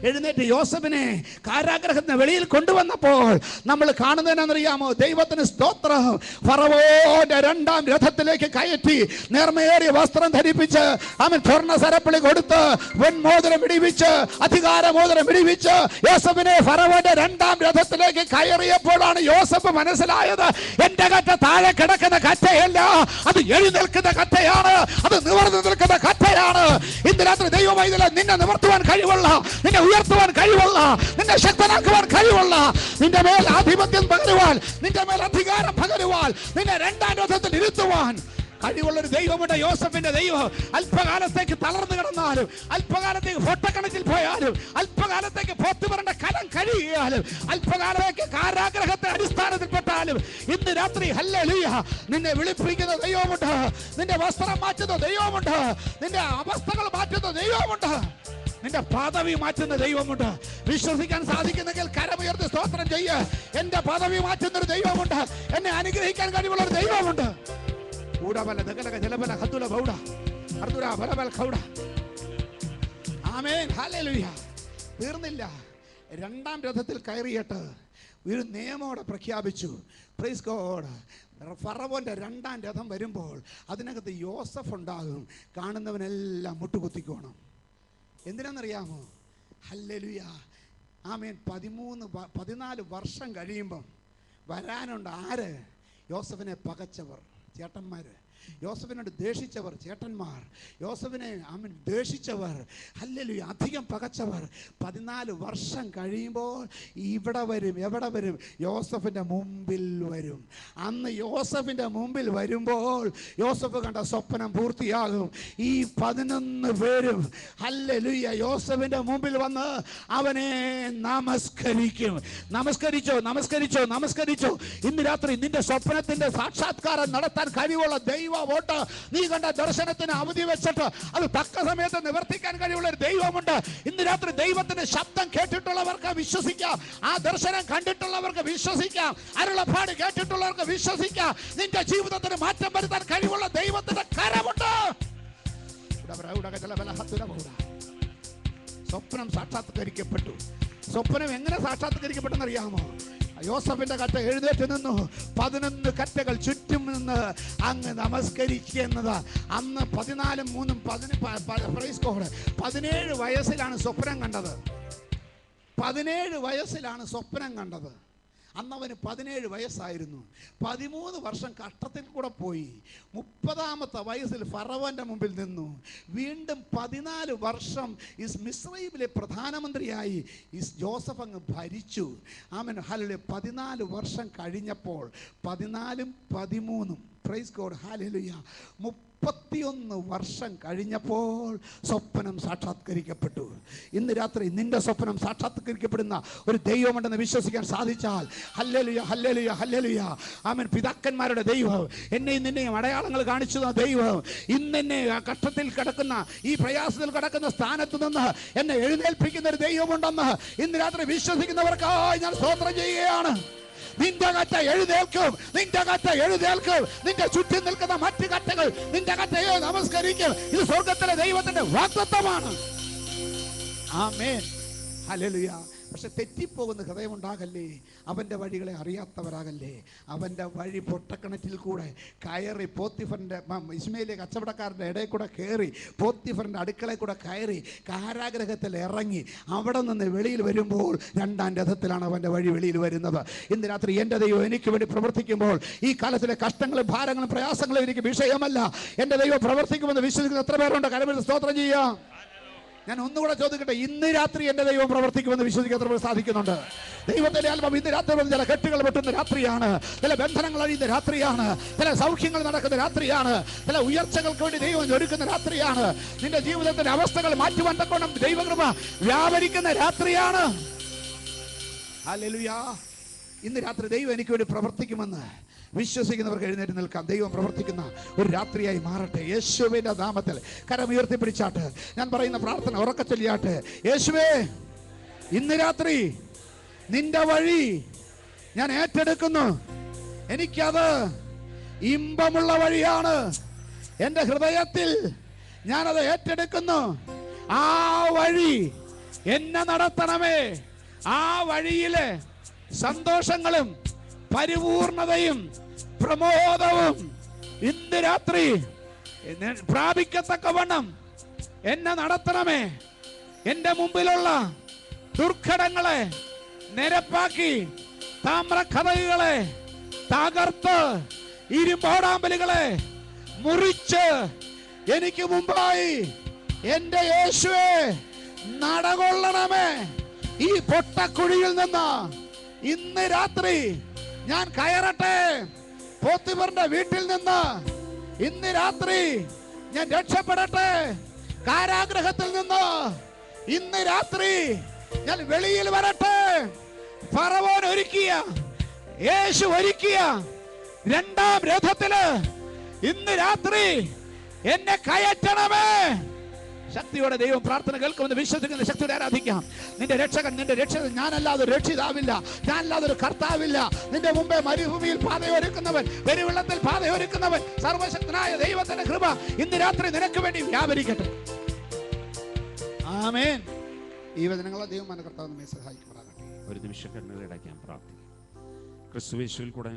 എഴുന്നേറ്റ് യോസഫിനെ കാരാഗ്രഹത്തിന് വെളിയിൽ കൊണ്ടുവന്നപ്പോൾ നമ്മൾ കാണുന്നതിനറിയാമോ? ദൈവത്തിന് സ്തോത്രം. ഫറവോന്റെ 2ാം രഥത്തിലേക്ക് കയറ്റി നേർമയേറിയ വസ്ത്രം ധരിപ്പിച്ച് അവൻ സ്വർണ്ണ സരപ്പളി കൊടുത്ത് പൊൻമോതിരം ഇടിവിച്ച് അധികാരമോതിരം ഇടിവിച്ച് യോസഫിനെ ഫറവോന്റെ 2ാം രഥത്തിലേക്ക് കയറിയപ്പോഴാണ് യോസഫ് മനസ്സിലായത്, എന്റെ കറ്റ താഴെ കിടക്കുന്ന കറ്റയല്ല, അത് എഴുന്നേൽക്കുന്ന കറ്റയാണ്, അത് നിവർന്നു നിൽക്കുന്ന കറ്റയാണ്. ഇന്ന് രാത്രി ദൈവമായി നിന്നെ നിവർത്തുവാൻ കഴിവുള്ള, നിന്നെ ഉയർത്തുവാൻ കഴിവുള്ള, നിന്നെ ശക്തനാക്കുവാൻ കഴിവുള്ള, നിന്റെ മേൽ ആധിപത്യം പകരുവാൻ, നിന്റെ മേൽ അധികാരം പകരുവാൻ, നിന്നെ 2ാം രഥത്തിൽ ഇരുത്തുവാൻ കഴിവുള്ളൊരു ദൈവമുണ്ട്. യോസഫിന്റെ ദൈവം അല്പകാലത്തേക്ക് തളർന്നു കിടന്നാലും, അല്പകാലത്തേക്ക് പൊട്ടക്കണക്കിൽ പോയാലും, അല്പകാലത്തേക്ക് പോത്തിഫറിന്റെ കലം കഴിയാലും, അല്പകാലത്തേക്ക് കാരാഗ്രഹത്തെ അടിസ്ഥാനത്തിൽപ്പെട്ടാലും ഇന്ന് രാത്രി ഹല്ലേലൂയ നിന്നെ വിളിപ്പിക്കുന്ന ദൈവമുണ്ട്. നിന്റെ വസ്ത്രം മാറ്റുന്ന ദൈവമുണ്ട്. നിന്റെ അവസ്ഥകൾ മാറ്റുന്ന ദൈവമുണ്ട്. നിന്റെ പദവി മാറ്റുന്ന ദൈവമുണ്ട്. വിശ്വസിക്കാൻ സാധിക്കുന്നെങ്കിൽ കരമുയർത്തി സ്തോത്രം ചെയ്യ്. എന്റെ പദവി മാറ്റുന്ന ഒരു ദൈവമുണ്ട്. എന്നെ അനുഗ്രഹിക്കാൻ കഴിവുള്ള ഒരു ദൈവമുണ്ട്. ആമേൻ, ഹല്ലേലൂയ. തീർന്നില്ല. 2ാം രഥത്തിൽ കയറിയിട്ട് ഒരു നിയമോടെ പ്രഖ്യാപിച്ചു. Praise God. ഫറവോന്റെ 2ാം രഥം വരുമ്പോൾ അതിനകത്ത് യോസഫ് ഉണ്ടാകും. കാണുന്നവനെല്ലാം മുട്ടുകുത്തിക്കോണം. എന്തിനാണെന്നറിയാമോ? ഹല്ലേലൂയ, ആമേൻ. 14 വർഷം കഴിയുമ്പം വരാനുണ്ട് ആര്? യോസഫിനെ പകച്ചവർ, ചേട്ടന്മാർ. യോസഫിനോട് ദേഷിച്ചവർ, ചേട്ടന്മാർ. യോസഫിനെ ദേഷിച്ചവർ, ഹല്ലേലൂയ, അധികം പകച്ചവർ 14 വർഷം കഴിയുമ്പോൾ ഇവിടെ വരും. എവിടെ വരും? യോസഫിൻ്റെ മുമ്പിൽ വരും. അന്ന് യോസഫിൻ്റെ മുമ്പിൽ വരുമ്പോൾ യോസഫ് കണ്ട സ്വപ്നം പൂർത്തിയാകും. ഈ 11 പേരും ഹല്ലേലൂയ യോസഫിൻ്റെ മുമ്പിൽ വന്ന് അവനെ നമസ്കരിക്കും. നമസ്കരിച്ചോ, നമസ്കരിച്ചോ, നമസ്കരിച്ചോ. ഇന്ന് രാത്രി നിന്റെ സ്വപ്നത്തിന്റെ സാക്ഷാത്കാരം നടത്താൻ കഴിവുള്ള ദൈവ വോട്ട്, നീ കണ്ട ദർശനത്തിന് അവധി വെച്ചിട്ട് അത് തക്ക സമയത്ത് നിവർത്തിക്കാൻ കഴിവുള്ള ഒരു ദൈവമുണ്ട്. ഇന്ന് രാത്രി ദൈവത്തിന്റെ ശബ്ദം കേട്ടിട്ടുള്ളവർക്ക് വിശ്വസിക്കാം. ആ ദർശനം കണ്ടിട്ടുള്ളവർക്ക് വിശ്വസിക്കാം. അരുളപ്പാട് കേട്ടിട്ടുള്ളവർക്ക് വിശ്വസിക്കാം. നിന്റെ ജീവിതത്തിന് മാറ്റം വരുത്താൻ കഴിവുള്ള ദൈവത്തിന്റെ കരമുണ്ട്. സ്വപ്നം സാക്ഷാത്കരിക്കപ്പെട്ടു. സ്വപ്നം എങ്ങനെ സാക്ഷാത്കരിക്കപ്പെട്ടെന്ന് അറിയാമോ? യോസഫിന്റെ കറ്റ എഴുന്നേറ്റ് നിന്നു. 11 കറ്റകൾ ചുറ്റും നിന്ന് അങ്ങ് നമസ്കരിക്കുന്നത്. അന്ന് 14 3 17 വയസ്സിലാണ് സ്വപ്നം കണ്ടത്. 17 വയസ്സിലാണ് സ്വപ്നം കണ്ടത്. അന്നവന് 17 വയസ്സായിരുന്നു. 13 വർഷം കഷ്ടത്തിൽ കൂടെ പോയി. 30ാമത്തെ വയസ്സിൽ ഫറവോന്റെ മുമ്പിൽ നിന്നു. വീണ്ടും 14 വർഷം മിസ്രൈമിലെ പ്രധാനമന്ത്രിയായി ജോസഫ് അങ്ങ് ഭരിച്ചു. ആമേൻ, ഹല്ലേലൂയ. 14 വർഷം കഴിഞ്ഞപ്പോൾ 14 13 പ്രൈസ് ഗോഡ്, ഹല്ലേലൂയ, 31 വർഷം കഴിഞ്ഞപ്പോൾ സ്വപ്നം സാക്ഷാത്കരിക്കപ്പെട്ടു. ഇന്ന് രാത്രി നിന്റെ സ്വപ്നം സാക്ഷാത്കരിക്കപ്പെടുന്ന ഒരു ദൈവമുണ്ടെന്ന് വിശ്വസിക്കാൻ സാധിച്ചാൽ ഹല്ലേലൂയ, ഹല്ലേലൂയ, ഹല്ലേലൂയ. ആമേൻ. പിതാക്കന്മാരുടെ ദൈവം, എന്നെയും നിന്നെയും അടയാളങ്ങൾ കാണിച്ചു തന്ന ദൈവം ഇന്നെന്നെ കഷ്ടത്തിൽ കിടക്കുന്ന, ഈ പ്രയാസത്തിൽ കിടക്കുന്ന സ്ഥാനത്ത് നിന്ന് എന്നെ എഴുന്നേൽപ്പിക്കുന്ന ഒരു ദൈവമുണ്ടെന്ന് ഇന്ന് രാത്രി വിശ്വസിക്കുന്നവർക്കായി ഞാൻ സ്തോത്രം ചെയ്യുകയാണ്. നിന്റെ കറ്റ എഴുന്നേൽക്കും. നിന്റെ കറ്റ എഴുന്നേൽക്കും. നിന്റെ ചുറ്റും നിൽക്കുന്ന മറ്റു കറ്റകൾ നിന്റെ കറ്റയെ നമസ്കരിക്കും. ഇത് സ്വർഗത്തിലെ ദൈവത്തിന്റെ വാഗ്ദത്തമാണ്. ആമേൻ, ഹല്ലേലൂയ. പക്ഷെ തെറ്റിപ്പോകുന്ന ഹൃദയമുണ്ടാകല്ലേ. അവൻ്റെ വഴികളെ അറിയാത്തവരാകല്ലേ. അവൻ്റെ വഴി പൊട്ടക്കിണറ്റിൽ കൂടെ കയറി പോത്തിഫറിൻ്റെ ഇസ്മയിലെ കച്ചവടക്കാരൻ്റെ ഇടയിൽ കൂടെ കയറി പോത്തിഫറിൻ്റെ അടുക്കളയിൽ കൂടെ കയറി കാരാഗ്രഹത്തിൽ ഇറങ്ങി അവിടെ നിന്ന് വെളിയിൽ വരുമ്പോൾ 2-ാം രഥത്തിലാണ് അവൻ്റെ വഴി വെളിയിൽ വരുന്നത്. ഇന്ന് രാത്രി എൻ്റെ ദൈവം എനിക്ക് വേണ്ടി പ്രവർത്തിക്കുമ്പോൾ ഈ കാലത്തിലെ കഷ്ടങ്ങളും ഭാരങ്ങളും പ്രയാസങ്ങളും എനിക്ക് വിഷയമല്ല. എൻ്റെ ദൈവം പ്രവർത്തിക്കുമെന്ന് വിശ്വസിക്കുന്ന എത്ര പേരുണ്ട്? കരമെടുത്ത് സ്തോത്രം ചെയ്യാം. ഞാൻ ഒന്നുകൂടെ ചോദിക്കട്ടെ, ഇന്ന് രാത്രി എൻ്റെ ദൈവം പ്രവർത്തിക്കുമെന്ന് വിശ്വസിക്കാൻ എത്ര പേർ സാധിക്കുന്നുണ്ട്? ദൈവത്തിൻ്റെ ആത്മാവ് ഇന്ന് രാത്രി ചില കെട്ടുകൾ വെട്ടുന്ന രാത്രിയാണ്, ചില ബന്ധനങ്ങൾ അഴിയുന്ന രാത്രിയാണ്, ചില സൗഖ്യങ്ങൾ നടക്കുന്ന രാത്രിയാണ്, ചില ഉയർച്ചകൾക്ക് വേണ്ടി ദൈവം ഒരുക്കുന്ന രാത്രിയാണ്. നിന്റെ ജീവിതത്തിന്റെ അവസ്ഥകൾ മാറ്റുവാൻ തക്കോണം ദൈവകൃപ വ്യാപരിക്കുന്ന രാത്രിയാണ്. ഹല്ലേലൂയ. ഇന്ന് രാത്രി ദൈവം എനിക്ക് വേണ്ടി പ്രവർത്തിക്കുമെന്ന് വിശ്വസിക്കുന്നവർക്ക് എഴുന്നേറ്റ് നിൽക്കാം. ദൈവം പ്രവർത്തിക്കുന്ന ഒരു രാത്രിയായി മാറട്ടെ യേശുവിൻ്റെ നാമത്തിൽ. കരം ഉയർത്തിപ്പിടിച്ചാട്ട് ഞാൻ പറയുന്ന പ്രാർത്ഥന ഉറക്കെ ചൊല്ലിയാട്ട്. യേശുവേ, ഇന്ന് രാത്രി നിന്റെ വഴി ഞാൻ ഏറ്റെടുക്കുന്നു. എനിക്കത് ഇമ്പമുള്ള വഴിയാണ്. എൻ്റെ ഹൃദയത്തിൽ ഞാനത് ഏറ്റെടുക്കുന്നു. ആ വഴി എന്നെ നടത്തണമേ. ആ വഴിയിലെ സന്തോഷങ്ങളും പരിപൂർണതയും പ്രമോദവും ഇന്ന് രാത്രി പ്രാപിക്കത്തക്കവണ്ണം എന്നെ നടത്തണമേ. എൻ്റെ മുമ്പിലുള്ള ദുർഘടങ്ങളെ നിരപ്പാക്കി താമ്രക്കഥകളെ തകർത്ത് ഇരുമ്പോടാമ്പലുകളെ മുറിച്ച് എനിക്ക് മുമ്പായി എൻ്റെ യേശുവേ നടകൊള്ളണമേ. ഈ പൊട്ടക്കുഴിയിൽ നിന്ന് ഇന്ന് രാത്രി ഞാൻ കയറട്ടെ. പോത്തിഫറിന്റെ വീട്ടിൽ നിന്ന് ഇന്ന് രാത്രി ഞാൻ രക്ഷപ്പെടട്ടെ. കാരാഗ്രഹത്തിൽ നിന്ന് ഇന്ന് രാത്രി ഞാൻ വെളിയിൽ വരട്ടെ. ഫറവോൻ ഒരുക്കിയ യേശു ഒരുക്കിയ 2-ാം രഥത്തില് ഇന്ന് രാത്രി എന്നെ കയറ്റണമേ. ശക്തിയോടെ ദൈവം പ്രാർത്ഥന കേൾക്കുമെന്ന് വിശ്വസിക്കുന്ന ശക്തിയോടെ ആരാധിക്കാം. നിന്റെ രക്ഷകൻ, നിന്റെ രക്ഷകൻ ഞാനല്ലാതെ രക്ഷിതാവില്ല, ഞാനല്ലാതെ ഒരു കർത്താവില്ല. നിന്റെ മുമ്പേ മരുഭൂമിയിൽ പാതയൊരുക്കുന്നവൻ, പെരുവെള്ളത്തിൽ പാതയൊരുക്കുന്നവൻ, സർവശക്തനായ ദൈവത്തിന്റെ കൃപ ഇന്ന് രാത്രി നിനക്ക് വേണ്ടി വ്യാപരിക്കട്ടെ. ആമേൻ. ഈ വചനങ്ങളെ ദൈവം കർത്താവ് നമ്മെ സഹായിക്കുമാറാകട്ടെ. ഒരു നിമിഷം കണ്ണുകൾ അടയ്ക്കാൻ പ്രാർത്ഥിക്കും. ക്രിസ്തുയേശുവിൽ കൂടെ